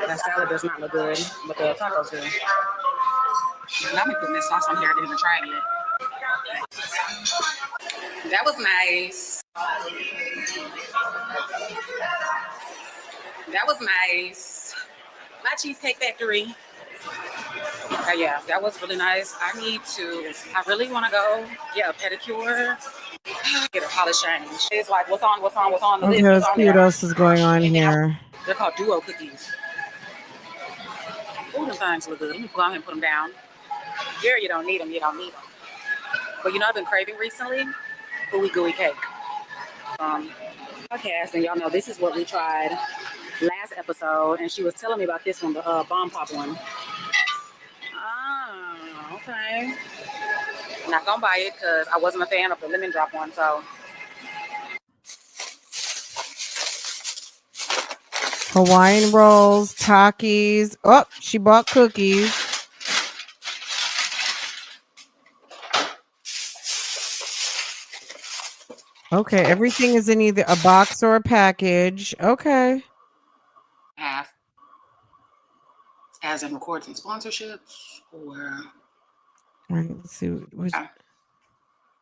Speaker 5: That salad does not look good, but the tacos do. And I've been putting this sauce on here. I didn't even try it yet. That was nice. That was nice. My Cheesecake Factory. Yeah, that was really nice. I really want to go get a pedicure, get a polish change. It's like, what's on the
Speaker 2: Okay,
Speaker 5: list?
Speaker 2: let's
Speaker 5: What's on
Speaker 2: see what
Speaker 5: there?
Speaker 2: else is going on here.
Speaker 5: They're called duo cookies. Ooh, them things look good. Let me go ahead and put them down. Here, you don't need them. But you know, I've been craving recently ooey gooey cake. Podcast, and y'all know this is what we tried last episode, and she was telling me about this one, the bomb pop one. Oh, okay. Not gonna buy it because I wasn't a fan of the lemon drop one. So
Speaker 2: Hawaiian rolls, Takis. Oh, she bought cookies. Okay, everything is in either a box or a package. Okay.
Speaker 5: half as in record some sponsorships or.
Speaker 2: All right, let's see.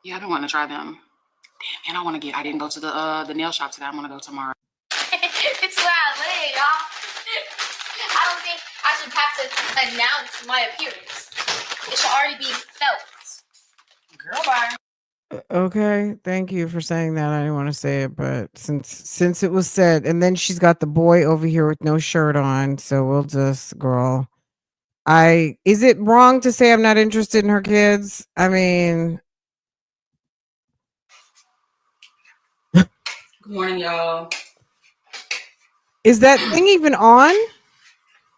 Speaker 5: Yeah, I've been wanting to try them. Damn, and I didn't go to the nail shop today. I'm gonna go tomorrow.
Speaker 7: It's loud, hey, y'all. I don't think I should have to announce my appearance. It should already be felt.
Speaker 5: Girl, bye.
Speaker 2: Okay, thank you for saying that. I didn't want to say it, but since it was said, and then she's got the boy over here with no shirt on, so we'll just, girl. Is it wrong to say I'm not interested in her kids? I mean,
Speaker 5: Good morning, y'all.
Speaker 2: is that thing even on?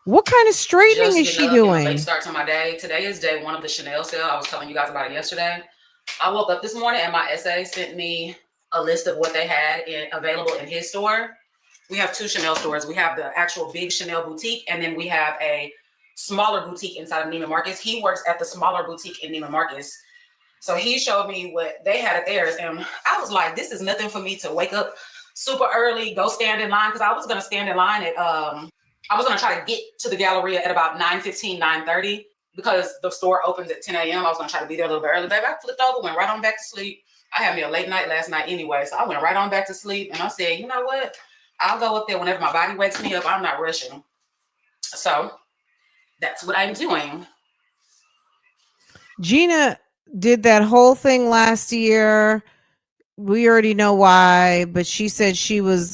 Speaker 2: What kind of straightening
Speaker 5: Just
Speaker 2: is she
Speaker 5: getting up, late
Speaker 2: doing?
Speaker 5: start to my day. Today is day one of the Chanel sale. I was telling you guys about it yesterday. I woke up this morning and my SA sent me a list of what they had available in his store. We have two Chanel stores. We have the actual big Chanel boutique, and then we have a smaller boutique inside of Neiman Marcus. He works at the smaller boutique in Neiman Marcus. So he showed me what they had at theirs, and I was like, this is nothing for me to wake up super early, go stand in line, because I was going to stand in line at, I was going to try to get to the Galleria at about 9:15, 9:30, because the store opens at 10 a.m. I was going to try to be there a little bit early. Baby, I flipped over, went right on back to sleep. I had me a late night last night anyway, so I went right on back to sleep, and I said, you know what? I'll go up there whenever my body wakes me up. I'm not rushing. So that's what I'm doing.
Speaker 2: Gina did that whole thing last year. We already know why, but she said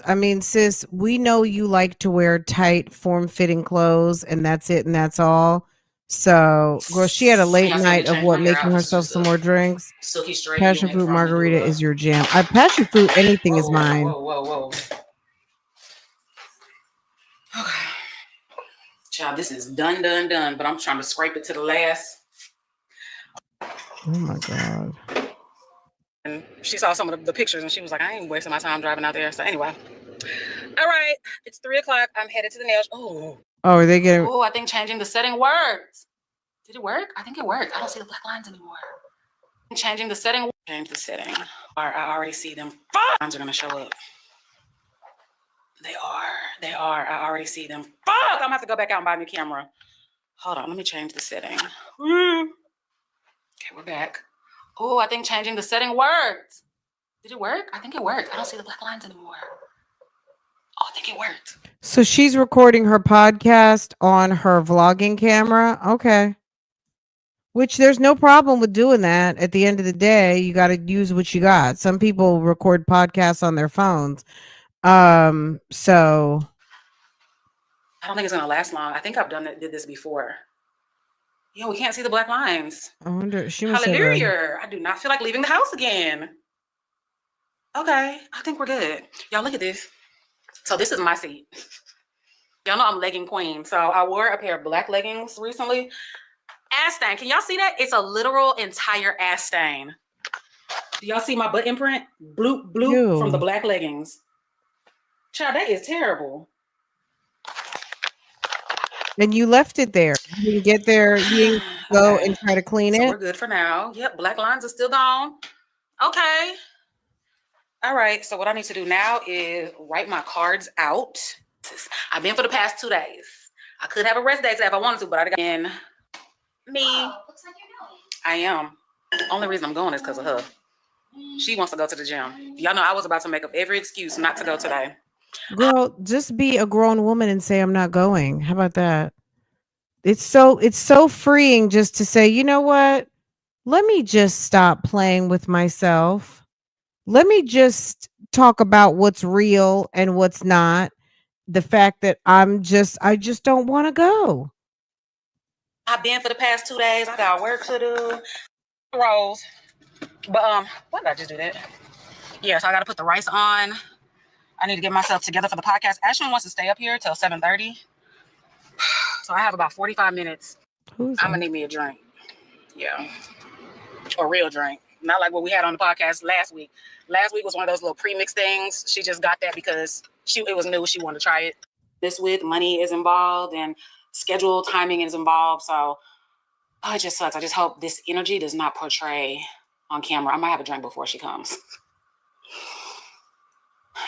Speaker 2: I mean, sis, we know you like to wear tight, form-fitting clothes, and that's it, and that's all. So, girl, she had a late night of what, making herself some more drinks.
Speaker 5: Silky straight.
Speaker 2: Passion fruit margarita is your jam. Passion fruit, anything is mine.
Speaker 5: Whoa. Okay. Child, this is done, but I'm trying to scrape it to the last.
Speaker 2: Oh my God.
Speaker 5: And she saw some of the pictures and she was like, I ain't wasting my time driving out there. So anyway. All right. It's 3:00. I'm headed to the nails. Oh,
Speaker 2: are they getting?
Speaker 5: Oh, I think changing the setting worked. Did it work? I think it worked. I don't see the black lines anymore. Changing the setting. Change the setting. I already see them. Lines are going to show up. They are. I already see them. Fuck! I'm going to have to go back out and buy a new camera. Hold on. Let me change the setting. Okay, we're back. Oh, I think changing the setting worked. Did it work? I think it worked. I don't see the black lines anymore. Oh, I think it worked.
Speaker 2: So she's recording her podcast on her vlogging camera. Okay. Which there's no problem with doing that. At the end of the day, you got to use what you got. Some people record podcasts on their phones. So
Speaker 5: I don't think it's gonna last long. I think I've did this before. Yo, we can't see the black lines.
Speaker 2: I wonder, she must have
Speaker 5: Hallelujah. I do not feel like leaving the house again. Okay, I think we're good. Y'all look at this. So this is my seat. Y'all know I'm legging queen. So I wore a pair of black leggings recently. Ass stain. Can y'all see that? It's a literal entire ass stain. Do y'all see my butt imprint? Bloop, bloop from the black leggings. Child, that is terrible.
Speaker 2: And you left it there. You didn't get there. You didn't go and try to clean it.
Speaker 5: We're good for now. Yep, black lines are still gone. Okay. All right. So what I need to do now is write my cards out. I've been for the past 2 days. I could have a rest day today if I wanted to, but I got in me.
Speaker 7: Oh, looks like you're going.
Speaker 5: I am. Only reason I'm going is because of her. She wants to go to the gym. Y'all know I was about to make up every excuse not to go today.
Speaker 2: Girl, just be a grown woman and say I'm not going. How about that? It's so freeing just to say, you know what? Let me just stop playing with myself. Let me just talk about what's real and what's not. The fact that I just don't want to go.
Speaker 5: I've been for the past 2 days. I got work to do. Rolls. But why did I just do that? Yeah, so I gotta put the rice on. I need to get myself together for the podcast. Ashton wants to stay up here till 7:30. So I have about 45 minutes. I'm gonna need me a drink. Yeah. A real drink. Not like what we had on the podcast last week. Last week was one of those little pre-mix things. She just got that because it was new. She wanted to try it. This with money is involved and schedule timing is involved. So it just sucks. I just hope this energy does not portray on camera. I might have a drink before she comes.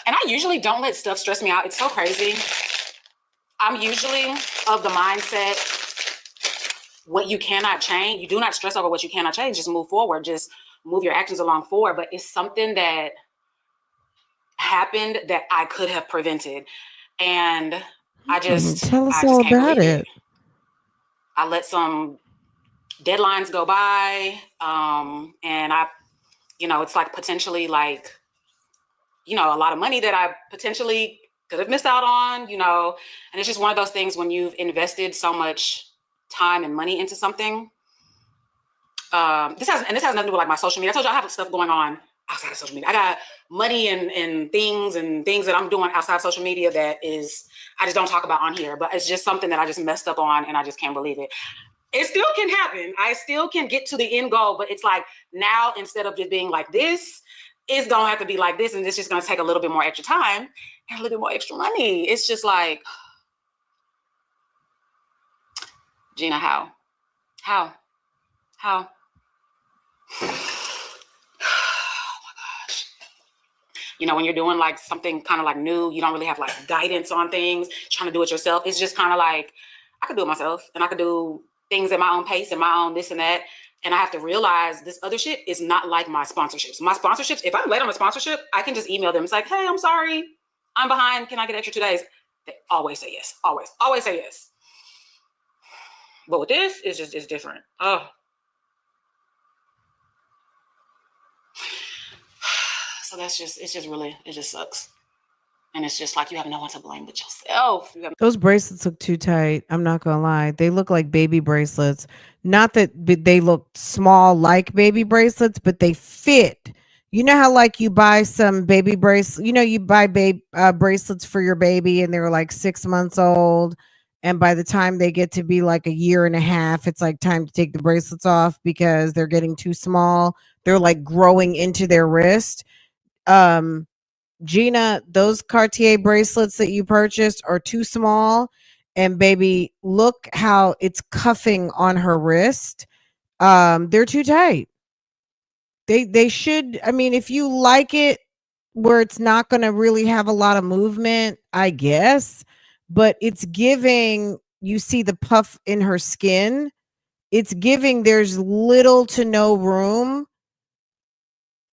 Speaker 5: And I usually don't let stuff stress me out. It's so crazy. I'm usually of the mindset what you cannot change. You do not stress over what you cannot change. Just move forward. Just move your actions along forward. But it's something that happened that I could have prevented. And I just
Speaker 2: Tell us
Speaker 5: can't
Speaker 2: all about
Speaker 5: believe
Speaker 2: it.
Speaker 5: I let some deadlines go by. And I, it's like potentially like, a lot of money that I potentially could have missed out on, and it's just one of those things when you've invested so much time and money into something. This has nothing to do with like my social media. I told you I have stuff going on outside of social media. I got money and things that I'm doing outside of social media that is, I just don't talk about on here, but it's just something that I just messed up on and I just can't believe it. It still can happen. I still can get to the end goal, but it's like now instead of just being like this, it's gonna have to be like this, and it's just gonna take a little bit more extra time and a little bit more extra money. It's just like, Gina, how? Oh my gosh. When you're doing like something kind of like new, you don't really have like guidance on things, trying to do it yourself. It's just kind of like, I could do it myself and I could do things at my own pace and my own this and that. And I have to realize this other shit is not like my sponsorships. My sponsorships, if I'm late on a sponsorship, I can just email them. It's like, hey, I'm sorry, I'm behind. Can I get extra 2 days? They always say yes. Always say yes. But with this, it's different. Oh. So it just sucks. And it's just like you have no one to blame but yourself.
Speaker 2: Those bracelets look too tight. I'm not gonna lie. They look like baby bracelets. Not that they look small like baby bracelets, but they fit. You know how like you buy some baby bracelets. You buy bracelets for your baby, and they're like 6 months old, and by the time they get to be like a year and a half, it's like time to take the bracelets off because they're getting too small. They're like growing into their wrist. Gina, those Cartier bracelets that you purchased are too small. And baby, look how it's cuffing on her wrist. They're too tight. They should, I mean, if you like it where it's not going to really have a lot of movement, I guess, but it's giving, you see the puff in her skin. It's giving there's little to no room.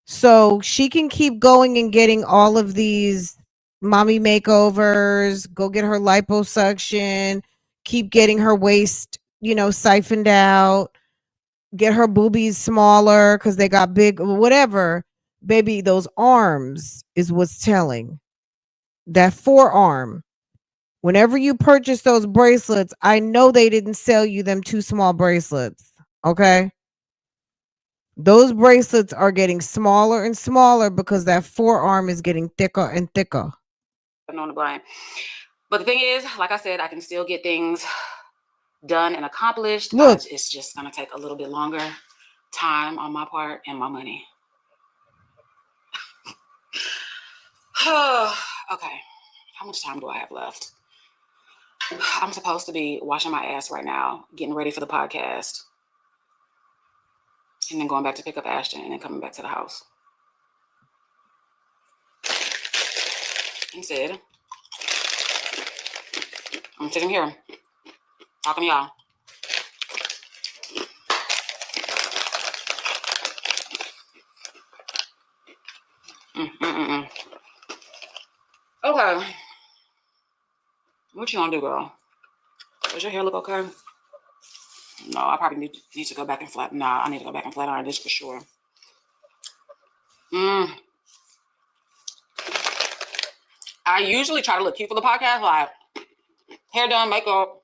Speaker 2: So she can keep going and getting all of these mommy makeovers, go get her liposuction, keep getting her waist, siphoned out, get her boobies smaller because they got big, whatever. Baby, those arms is what's telling. That forearm. Whenever you purchase those bracelets, I know they didn't sell you them too small bracelets. Okay. Those bracelets are getting smaller and smaller because that forearm is getting thicker and thicker.
Speaker 5: On the blind. But the thing is, like I said, I can still get things done and accomplished.
Speaker 2: Look,
Speaker 5: it's just going to take a little bit longer time on my part and my money. Okay. How much time do I have left? I'm supposed to be washing my ass right now, getting ready for the podcast, and then going back to pick up Ashton and then coming back to the house. Instead, I'm sitting here talking to y'all. Okay. What you gonna do, girl? Does your hair look okay? No, I probably need to go back and flat. Nah, I need to go back and flat iron this for sure. I usually try to look cute for the podcast, like hair done, makeup.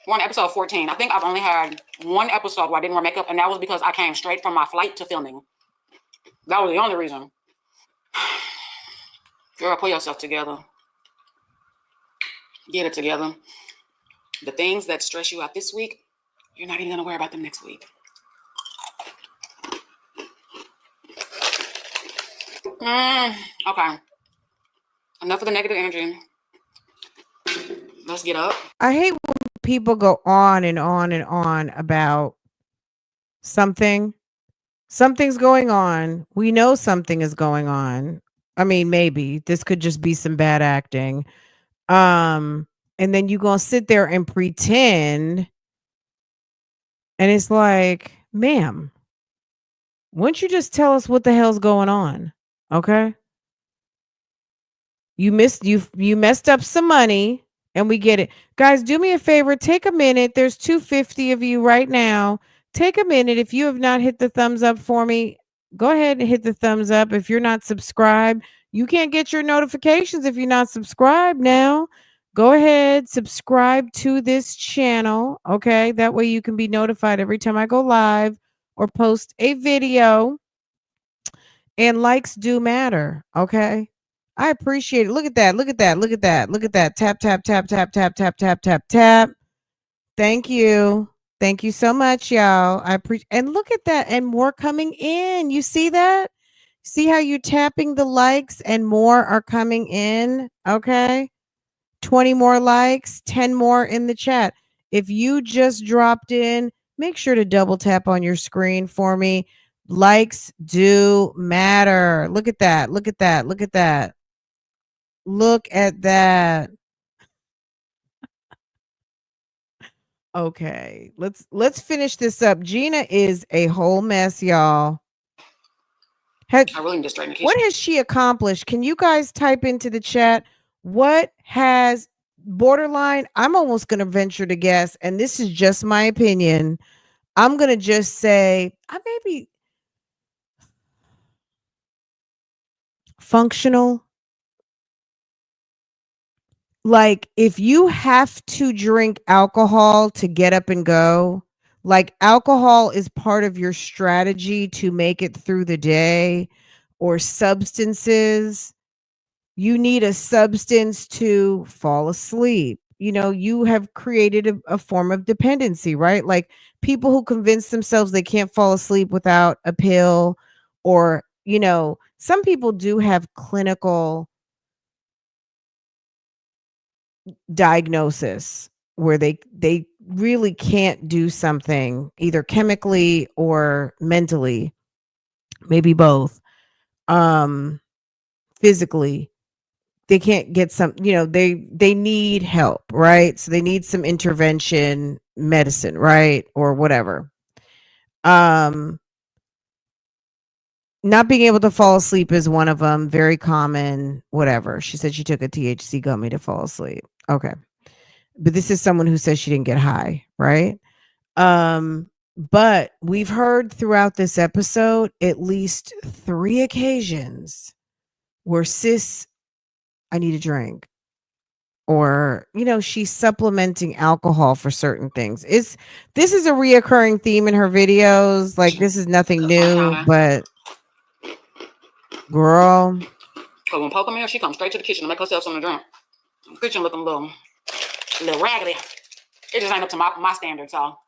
Speaker 5: We're on episode 14. I think I've only had one episode where I didn't wear makeup, and that was because I came straight from my flight to filming. That was the only reason. Girl, pull yourself together. Get it together. The things that stress you out this week, you're not even gonna worry about them next week. Okay. Enough of the negative energy. Let's get up.
Speaker 2: I hate when people go on and on and on about something. Something's going on. We know something is going on. I mean, maybe this could just be some bad acting. And then you're going to sit there and pretend And it's like, ma'am, wouldn't you just tell us what the hell's going on? Okay. You messed up some money and we get it. Guys, do me a favor, take a minute. There's 250 of you right now. Take a minute. If you have not hit the thumbs up for me, go ahead and hit the thumbs up. If you're not subscribed, you can't get your notifications if you're not subscribed now. Go ahead, subscribe to this channel, okay? That way you can be notified every time I go live or post a video. And likes do matter, okay? I appreciate it. Look at that. Look at that. Look at that. Look at that. Tap, tap, tap, tap, tap, tap, tap, tap, tap. Thank you. Thank you so much, y'all. I appreciate, and look at that. And more coming in. You see that? See how you're tapping the likes and more are coming in? Okay. 20 more likes, 10 more in the chat. If you just dropped in, make sure to double tap on your screen for me. Likes do matter. Look at that. Look at that. Look at that. Look at that. Okay, let's finish this up. Gina is a whole mess, y'all.
Speaker 5: I really need to straighten the kitchen.
Speaker 2: What has she accomplished? Can you guys type into the chat? What has borderline? I'm almost going to venture to guess, and this is just my opinion. I'm going to just say I may be functional. Like if you have to drink alcohol to get up and go, like alcohol is part of your strategy to make it through the day, or substances, you need a substance to fall asleep. You know, you have created a form of dependency, right? Like people who convince themselves they can't fall asleep without a pill, or, you know, some people do have clinical diagnosis where they really can't do something either chemically or mentally, maybe both, physically. They can't get some, you know, they need help, right? So they need some intervention medicine, right? Or whatever. Not being able to fall asleep is one of them, very common, whatever. She said she took a THC gummy to fall asleep. Okay. But this is someone who says she didn't get high, right? But we've heard throughout this episode at least 3 occasions where sis, I need a drink, or, you know, she's supplementing alcohol for certain things. This is a reoccurring theme in her videos. Like this is nothing new, but girl,
Speaker 5: But when Poker Mail, she comes straight to the kitchen to make herself something to drink. The kitchen looking a little raggedy. It just ain't up to my standards, so.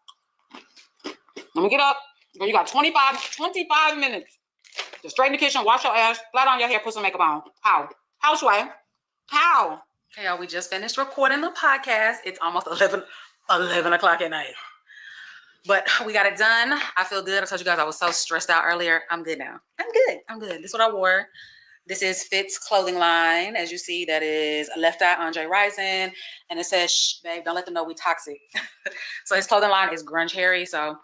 Speaker 5: Let me get up. Girl, you got 25 minutes to straighten the kitchen, wash your ass, flat on your hair, put some makeup on. How? Houseway. How? Okay, y'all, we just finished recording the podcast. It's almost 11 o'clock at night. But we got it done. I feel good. I told you guys I was so stressed out earlier. I'm good now. I'm good. This is what I wore. This is Fit's clothing line. As you see, that is Left Eye Andre Rison. And it says, shh, babe, don't let them know we toxic. So his clothing line is Grunge Harry. So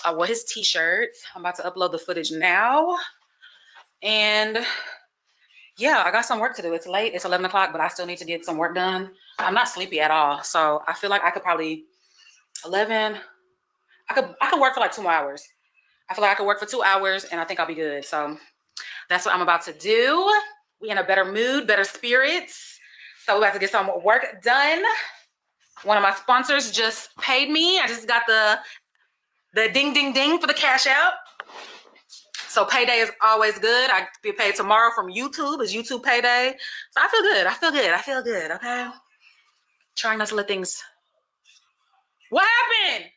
Speaker 5: I wore his t-shirt. I'm about to upload the footage now. And yeah, I got some work to do. It's late. It's 11 o'clock, but I still need to get some work done. I'm not sleepy at all. So I feel like I could probably 11. I could work for like 2 more hours. I feel like I could work for 2 hours and I think I'll be good. So that's what I'm about to do. We in a better mood, better spirits. So we're about to get some work done. One of my sponsors just paid me. I just got the ding, ding, ding for the cash out. So payday is always good. I get paid tomorrow from YouTube. It's YouTube payday. So I feel good. Okay. Trying not to let things. What happened?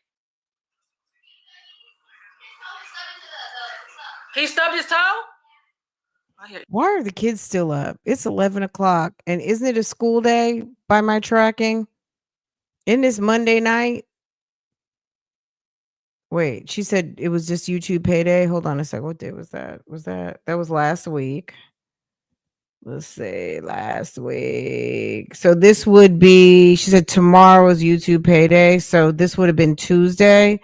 Speaker 5: He stubbed his toe?
Speaker 2: why are the kids still up? It's 11 o'clock. And isn't it a school day by my tracking? Isn't this Monday night? Wait, she said it was just YouTube payday. Hold on a sec. What day was that? That was last week. Let's see, last week. So this would be, she said tomorrow was YouTube payday. So this would have been Tuesday.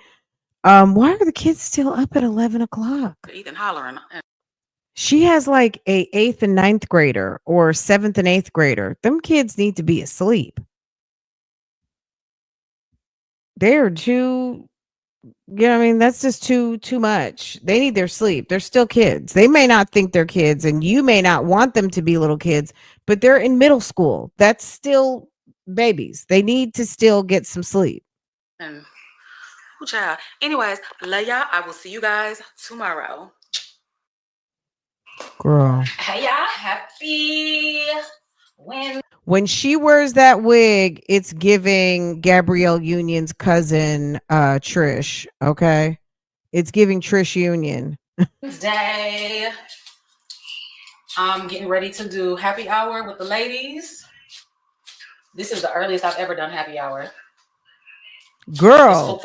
Speaker 2: Why are the kids still up at 11 o'clock?
Speaker 5: Ethan hollering.
Speaker 2: She has like a 8th and 9th grader or 7th and 8th grader. Them kids need to be asleep. They're too, you know what I mean? That's just too much. They need their sleep. They're still kids. They may not think they're kids and you may not want them to be little kids, but they're in middle school. That's still babies. They need to still get some sleep.
Speaker 5: And child. Anyways, love y'all. I will see you guys tomorrow.
Speaker 2: Girl.
Speaker 5: Hey y'all, happy
Speaker 2: when she wears that wig, it's giving Gabrielle Union's cousin Trish, okay? It's giving Trish Union.
Speaker 5: Wednesday. I'm getting ready to do happy hour with the ladies. This is the earliest I've ever done happy hour.
Speaker 2: Girl,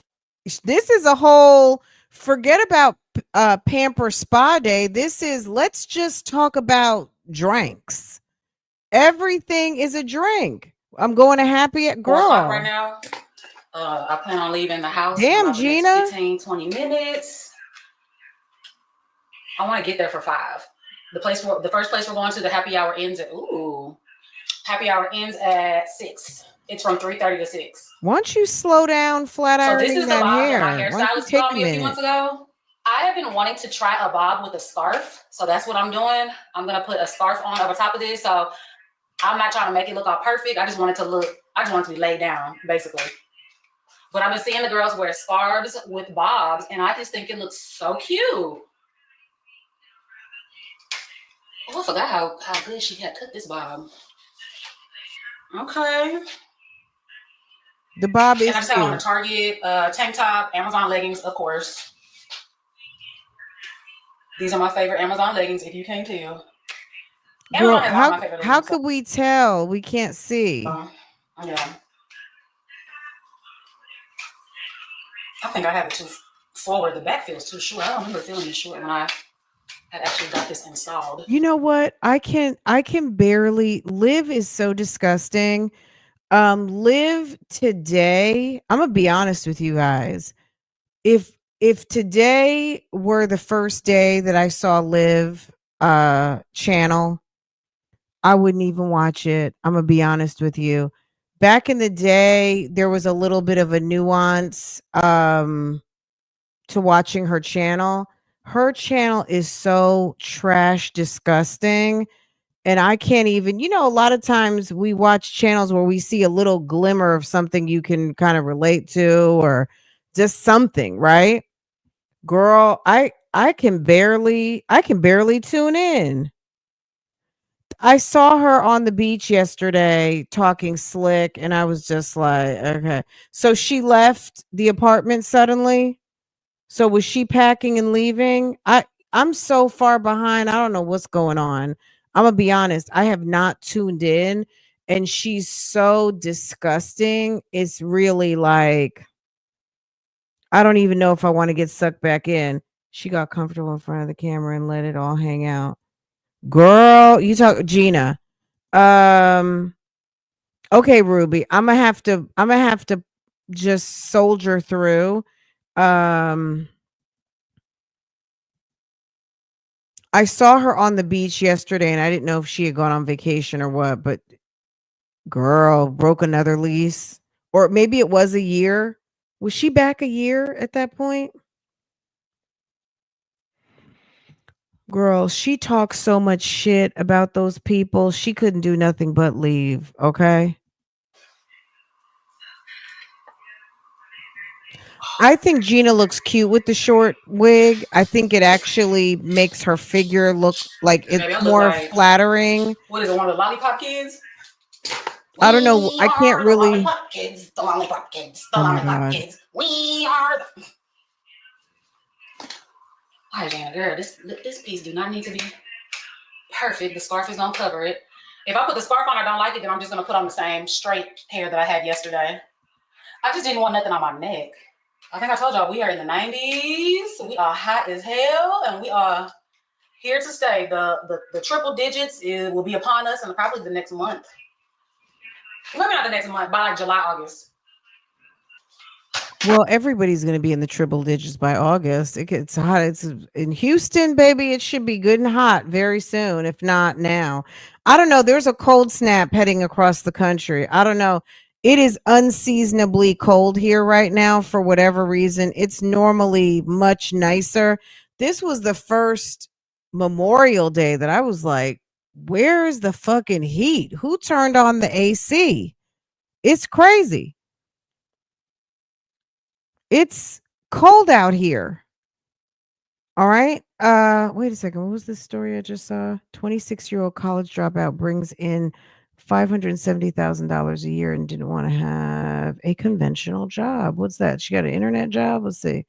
Speaker 2: this is a whole, forget about Pamper Spa Day. This is, let's just talk about drinks. Everything is a drink. I'm going to happy at girl.
Speaker 5: 4 o'clock right now. I plan on leaving the house.
Speaker 2: Damn,
Speaker 5: in
Speaker 2: Gina.
Speaker 5: 15, 20 minutes. I want to get there for 5. The first place we're going to, the happy hour ends at, happy hour ends at 6. It's from 3:30 to 6.
Speaker 2: Why don't you slow down, flat ironing
Speaker 5: So this is the
Speaker 2: that
Speaker 5: bob
Speaker 2: hair?
Speaker 5: that my hairstylist put on me a few months ago. I have been wanting to try a bob with a scarf. So that's what I'm doing. I'm going to put a scarf on over top of this. So I'm not trying to make it look all perfect. I just want it to be laid down, basically. But I've been seeing the girls wear scarves with bobs, and I just think it looks so cute. Oh, I forgot how good she had cut this bob. Okay.
Speaker 2: The bob is
Speaker 5: and I just have on a Target tank top, Amazon leggings, of course. These are my favorite Amazon leggings, if you can't tell.
Speaker 2: Girl, how could we tell? We can't see.
Speaker 5: Yeah. I think I have it too forward. The back feels too short. I don't remember feeling this short when I had actually got this installed.
Speaker 2: You know what? I can barely. Liv is so disgusting. Liv today, I'm gonna be honest with you guys. If today were the first day that I saw Liv channel, I wouldn't even watch it. I'm gonna be honest with you. Back in the day, there was a little bit of a nuance to watching her channel. Her channel is so trash disgusting. And I can't even, a lot of times we watch channels where we see a little glimmer of something you can kind of relate to or just something, right? Girl, I can barely tune in. I saw her on the beach yesterday talking slick and I was just like, okay. So she left the apartment suddenly. So was she packing and leaving? I'm so far behind. I don't know what's going on. I'm gonna be honest. I have not tuned in and she's so disgusting. It's really like, I don't even know if I want to get sucked back in. She got comfortable in front of the camera and let it all hang out. Girl, you talk Gina. Okay, Ruby. I'm gonna have to just soldier through. I saw her on the beach yesterday and I didn't know if she had gone on vacation or what, but girl, broke another lease. Or maybe it was a year. Was she back a year at that point? Girl, she talks so much shit about those people. She couldn't do nothing but leave, okay? I think Gina looks cute with the short wig. I think it actually makes her figure look like it's more flattering.
Speaker 5: What is it, one of the lollipop kids?
Speaker 2: I don't know. I can't really.
Speaker 5: The lollipop kids, the lollipop kids, the lollipop kids. We are the. Why, Jana, girl, this piece do not need to be perfect. The scarf is gonna cover it. If I put the scarf on, I don't like it, then I'm just gonna put on the same straight hair that I had yesterday. I just didn't want nothing on my neck. I think I told y'all we are in the 90s. We are hot as hell, and we are here to stay. The triple digits will be upon us in probably the next month. Maybe not the next month, by like July, August.
Speaker 2: Well, everybody's going to be in the triple digits by August. It gets hot. It's in Houston, baby. It should be good and hot very soon, if not now. I don't know. There's a cold snap heading across the country. I don't know. It is unseasonably cold here right now for whatever reason. It's normally much nicer. This was the first Memorial Day that I was like, where is the fucking heat? Who turned on the AC? It's crazy. It's cold out here. All right. Wait a second. What was this story I just saw? 26-year-old college dropout brings in $570,000 a year and didn't want to have a conventional job. What's that? She got an internet job? Let's see.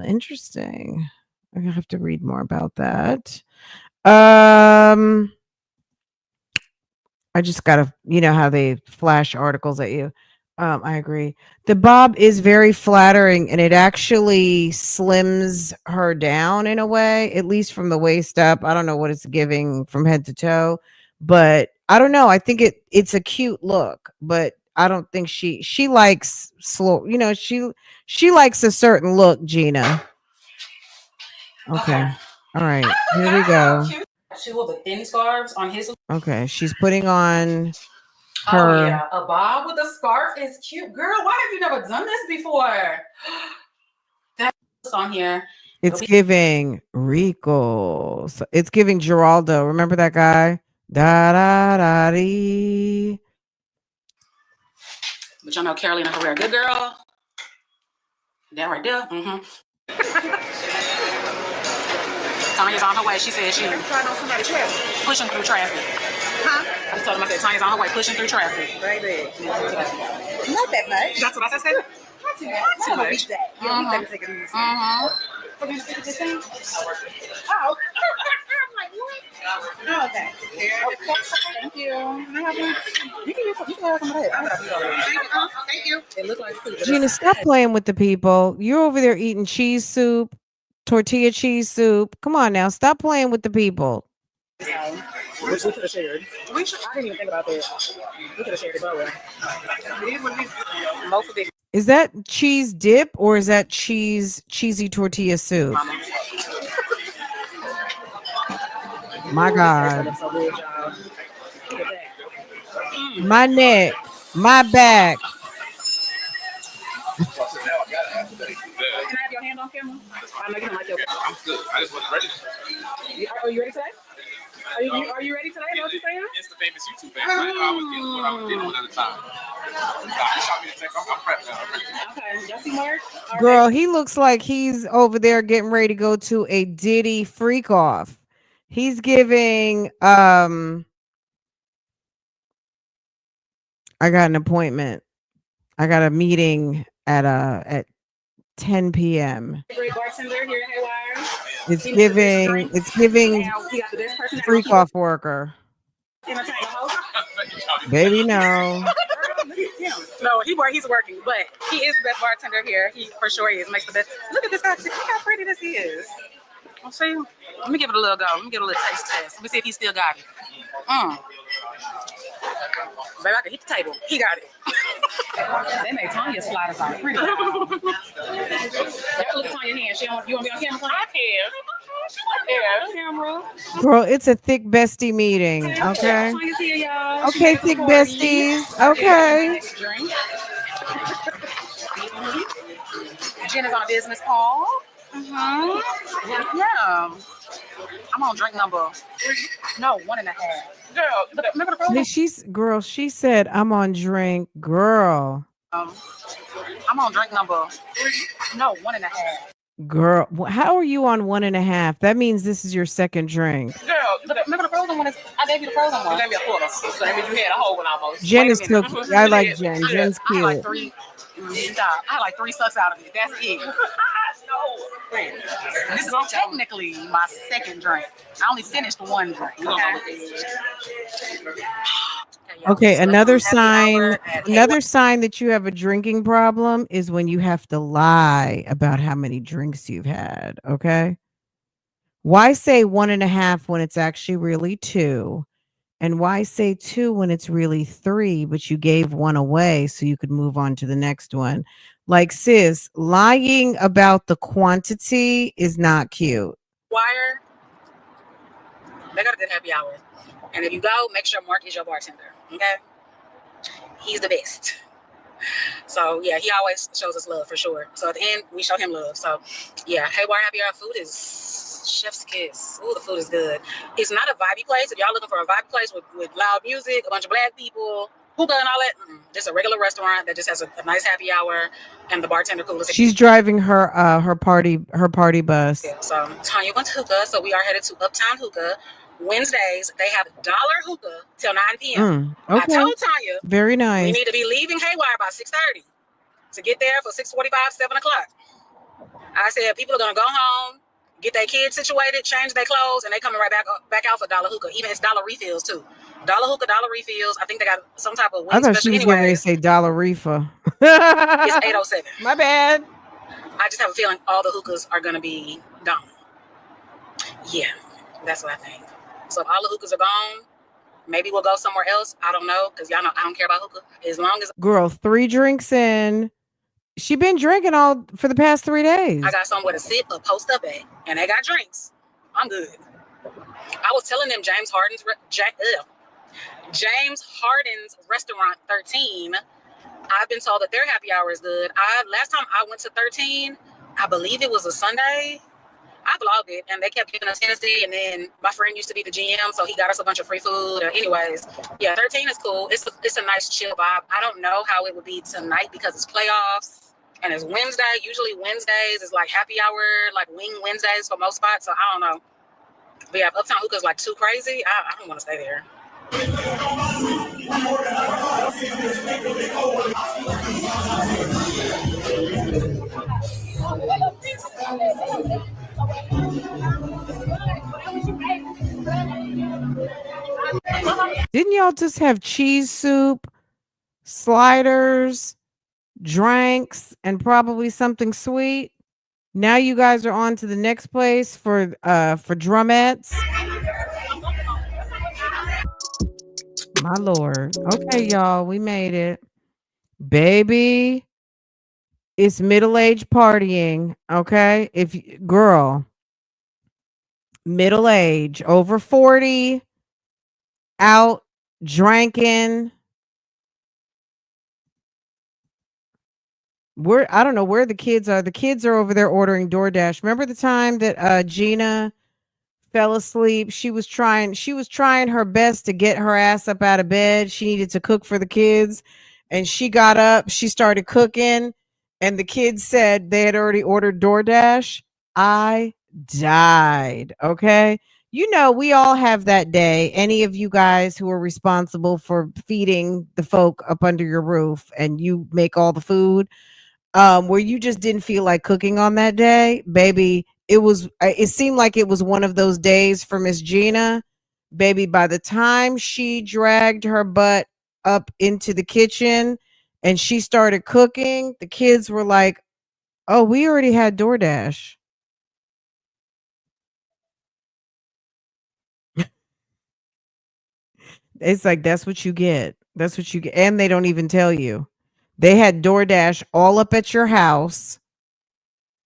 Speaker 2: Interesting. I'm gonna have to read more about that. I just gotta, you know how they flash articles at you. I agree. The bob is very flattering and it actually slims her down in a way, at least from the waist up. I don't know what it's giving from head to toe, but I don't know. I think it's a cute look, but I don't think she likes slow, you know, she likes a certain look, Gina. Okay. All right. Here we go.
Speaker 5: Two of the thin scarves on his.
Speaker 2: Okay, she's putting on
Speaker 5: Oh
Speaker 2: her.
Speaker 5: yeah, a bob with a scarf is cute, girl. Why have you never done this before? That's on here.
Speaker 2: It's giving Rico. It's giving Geraldo. Remember that guy? Da da da dee.
Speaker 5: But y'all know Carolina Herrera, good girl. That right there. Tanya's on her way. She said she pushing through traffic.
Speaker 8: Huh?
Speaker 5: I just told him, I said, Tanya's on her way pushing through traffic.
Speaker 8: Baby. Not that much.
Speaker 5: That's what I said. Not too much.
Speaker 8: Yeah, we better take it easy.
Speaker 5: What did you think of this thing?
Speaker 8: Oh. I'm like, what? Oh, okay. Thank you. Can I have one? You can have some of that. Thank you. It looks like food.
Speaker 2: Gina, stop playing with the people. You're over there eating cheese soup, tortilla cheese soup. Come on now, stop playing with the people.
Speaker 8: Which we could have shared. I didn't even think about that. We could have shared it both ways. It is what it is. Most of it.
Speaker 2: Is that cheese dip or is that cheesy tortilla soup? My God. My neck, my back.
Speaker 8: Can I have your hand on camera? I know you don't like your camera.
Speaker 9: I'm good. I just wasn't ready.
Speaker 8: Are you ready today? Are you ready today? Know what you're saying?
Speaker 9: It's the famous YouTube famous. I was dealing with what I was dealing with at the time. I shot me a text. I'm prepped now.
Speaker 8: Okay. Y'all see Mark?
Speaker 2: Girl, he looks like he's over there getting ready to go to a Diddy freak off. He's giving I got an appointment. I got a meeting at 10 p.m.
Speaker 8: Great bartender here at Haywire.
Speaker 2: It's giving freak off worker. Baby, no.
Speaker 8: No, he's working, but he is the best bartender here. He for sure is. Makes the best. Look at this guy. Look how pretty this is.
Speaker 5: I'll see. Let me give it a little go. Let me get a little taste test. Let me see if he still got it. Baby, I can hit the table. He got it. They made Tanya slide us out pretty down. Y'all look at Tanya's hand. You want to be on camera? I can. Yeah, camera.
Speaker 2: Girl, it's a thick bestie meeting. Okay.
Speaker 8: Tanya's here, y'all.
Speaker 2: Okay, thick besties. Okay.
Speaker 5: Jen is on a business call. Yeah. I'm on drink number 1.5. Girl, remember the program?
Speaker 2: She said I'm on drink. Girl.
Speaker 5: I'm on drink number 1.5.
Speaker 2: Girl, how are you on 1.5? That means this is your second drink.
Speaker 5: Girl, remember the frozen one? I gave you the frozen one. You gave me a quarter. So that means you had a whole one almost.
Speaker 2: Jen is still. I like Jen. Jen's
Speaker 5: I had like
Speaker 2: cute.
Speaker 5: three. Stop. I had like 3 sucks out of it. That's it. This is technically my second drink. I only finished one drink.
Speaker 2: Okay, another sign that you have a drinking problem is when you have to lie about how many drinks you've had. Okay. Why say 1.5 when it's actually really 2? And why say 2 when it's really 3, but you gave 1 away so you could move on to the next one? Like, sis, lying about the quantity is not cute.
Speaker 5: Wire, they got a good happy hour. And if you go, make sure Mark is your bartender. Okay? He's the best. So yeah, he always shows us love for sure. So at the end, we show him love. So yeah, Haywire Happy Hour food is chef's kiss. Ooh, the food is good. It's not a vibey place. If y'all looking for a vibey place with loud music, a bunch of black people, hookah and all that, just a regular restaurant that just has a nice happy hour and the bartender cool.
Speaker 2: She's driving her party bus.
Speaker 5: Yeah, so Tanya went to hookah, so we are headed to Uptown Hookah. Wednesdays, they have $1 hookah till 9 p.m.
Speaker 2: Okay.
Speaker 5: I told Tanya,
Speaker 2: very nice.
Speaker 5: We need to be leaving Haywire by 6:30 to get there for 6:45, 7 o'clock. I said people are gonna go home, get their kids situated, change their clothes, and they coming right back out for $1 hookah. Even it's $1 refills too. $1 hookah, $1 refills. I think they got some type of wing
Speaker 2: I thought
Speaker 5: special.
Speaker 2: she was going to say $1 reefer.
Speaker 5: It's 807.
Speaker 2: My bad.
Speaker 5: I just have a feeling all the hookahs are gonna be gone. Yeah, that's what I think. So if all the hookahs are gone, maybe we'll go somewhere else. I don't know, because y'all know I don't care about hookah. As long as
Speaker 2: girl, 3 drinks in. She been drinking all for the past 3 days.
Speaker 5: I got somewhere to sit or post up at, and they got drinks, I'm good. I was telling them James Harden's restaurant 13. I've been told that their happy hour is good. Last time I went to 13, I believe it was a Sunday. I vlogged it, and they kept giving us Tennessee, and then my friend used to be the GM, so he got us a bunch of free food. Anyways, yeah, 13 is cool. It's a nice chill vibe. I don't know how it would be tonight because it's playoffs, and it's Wednesday. Usually Wednesdays is like happy hour, like wing Wednesdays for most spots, so I don't know. But yeah, if Uptown Hookah is like too crazy, I don't want to stay there.
Speaker 2: Didn't y'all just have cheese soup, sliders, drinks, and probably something sweet? Now you guys are on to the next place for drumettes. My Lord. Okay, y'all, we made it. Baby, it's middle-aged partying, okay? Girl, middle age, over 40, out drinking. I don't know where the kids are. The kids are over there ordering DoorDash. Remember the time that Gina fell asleep? She was trying her best to get her ass up out of bed. She needed to cook for the kids, and she got up, she started cooking, and the kids said they had already ordered DoorDash. I died. Okay. You know, we all have that day. Any of you guys who are responsible for feeding the folk up under your roof and you make all the food, where you just didn't feel like cooking on that day, baby. It seemed like it was one of those days for Miss Gina. Baby, by the time she dragged her butt up into the kitchen and she started cooking, the kids were like, oh, we already had DoorDash. It's like, that's what you get. That's what you get. And they don't even tell you. They had DoorDash all up at your house.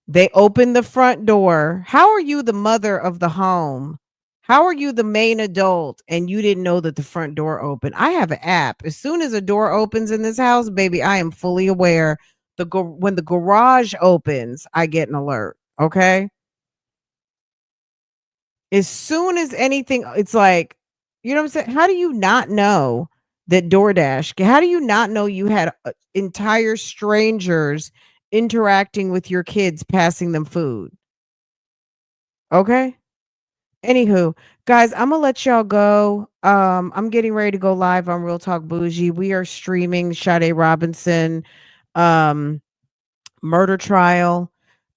Speaker 2: They opened the front door. How are you the mother of the home? How are you the main adult and you didn't know that the front door opened? I have an app. As soon as a door opens in this house, baby, I am fully aware. When the garage opens, I get an alert. Okay. As soon as anything, it's like, you know what I'm saying? How do you not know that DoorDash? How do you not know you had entire strangers interacting with your kids, passing them food? Okay. Anywho, guys, I'm gonna let y'all go. I'm getting ready to go live on Real Talk Bougie. We are streaming Sade Robinson murder trial.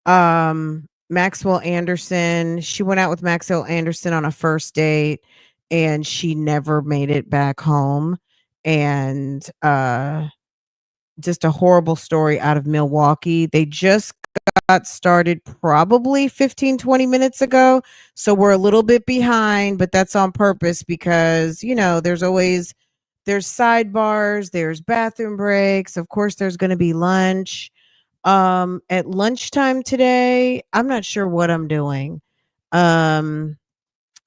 Speaker 2: Maxwell Anderson. She went out with Maxwell Anderson on a first date and she never made it back home. And just a horrible story out of Milwaukee. They just got started probably 15-20 minutes ago. So we're a little bit behind, but that's on purpose because, you know, there's sidebars, there's bathroom breaks. Of course, there's going to be lunch. At lunchtime today, I'm not sure what I'm doing. Um,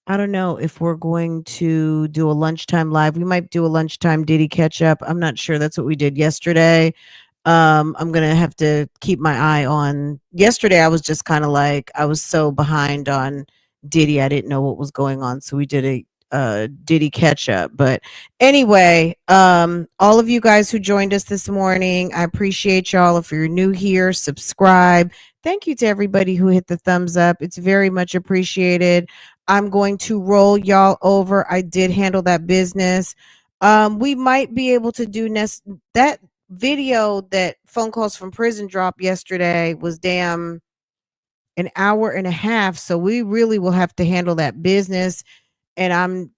Speaker 2: I don't know if we're going to do a lunchtime live. We might do a lunchtime Diddy catch up. I'm not sure. That's what we did yesterday. I'm gonna have to keep my eye on. Yesterday, I was just kind of like I was so behind on Diddy, I didn't know what was going on, so we did a Diddy catch up. But anyway, all of you guys who joined us this morning, I appreciate y'all. If you're new here, subscribe. Thank you to everybody who hit the thumbs up. It's very much appreciated. I'm going to roll y'all over. I did handle that business. We might be able to do that video that phone calls from prison dropped yesterday was damn an hour and a half. So we really will have to handle that business. And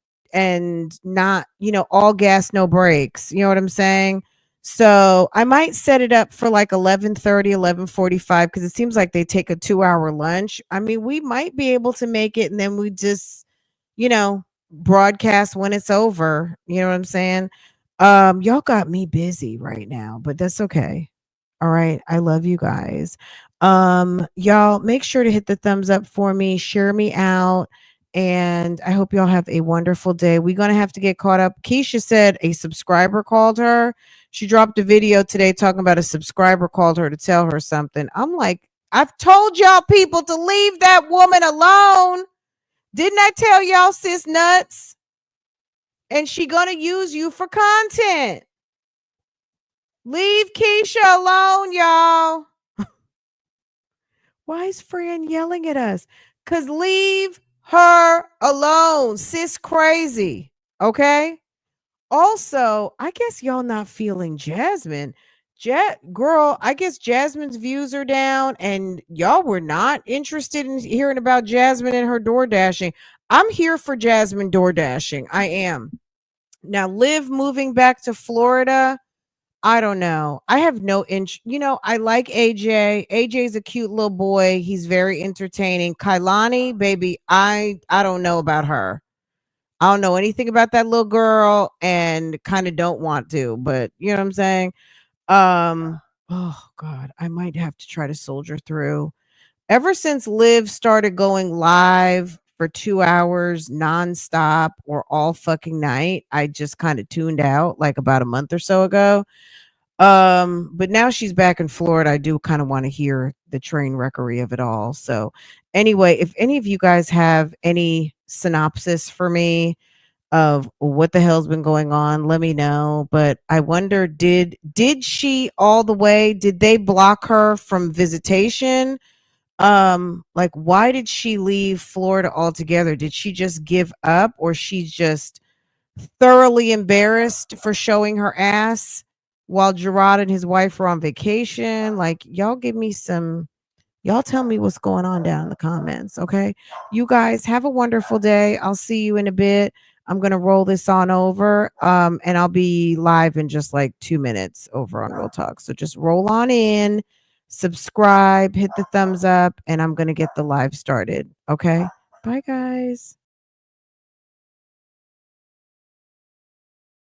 Speaker 2: not, all gas, no brakes. You know what I'm saying? So I might set it up for like 11:30, 11:45, because it seems like they take a 2-hour lunch. I mean, we might be able to make it, and then we just, broadcast when it's over. You know what I'm saying? Y'all got me busy right now, but that's okay. All right. I love you guys. Y'all make sure to hit the thumbs up for me, share me out, and I hope y'all have a wonderful day. We're going to have to get caught up. Keisha said a subscriber called her. She dropped a video today talking about a subscriber called her to tell her something. I'm like, I've told y'all people to leave that woman alone. Didn't I tell y'all, sis nuts? And she going to use you for content. Leave Keisha alone, y'all. Why is Fran yelling at us? Because leave her alone. Sis crazy. Okay? Also, I guess y'all not feeling Jasmine. Girl, I guess Jasmine's views are down and y'all were not interested in hearing about Jasmine and her door dashing. I'm here for Jasmine door dashing. I am. Now, Liv moving back to Florida, I don't know. I have no interest. I like AJ. AJ's a cute little boy. He's very entertaining. Kailani, baby, I don't know about her. I don't know anything about that little girl and kind of don't want to, but you know what I'm saying? Oh God, I might have to try to soldier through. Ever since Liv started going live for 2 hours nonstop or all fucking night, I just kind of tuned out like about a month or so ago. But now she's back in Florida. I do kind of want to hear the train wreckery of it all. So anyway, if any of you guys have any synopsis for me of what the hell's been going on, let me know. But I wonder, did she all the way, did they block her from visitation? Like why did she leave Florida altogether? Did she just give up, or she's just thoroughly embarrassed for showing her ass while Gerard and his wife were on vacation? Like, y'all tell me what's going on down in the comments, okay? You guys have a wonderful day. I'll see you in a bit. I'm going to roll this on over, and I'll be live in just like 2 minutes over on Real Talk. So just roll on in, subscribe, hit the thumbs up, and I'm going to get the live started, okay? Bye, guys.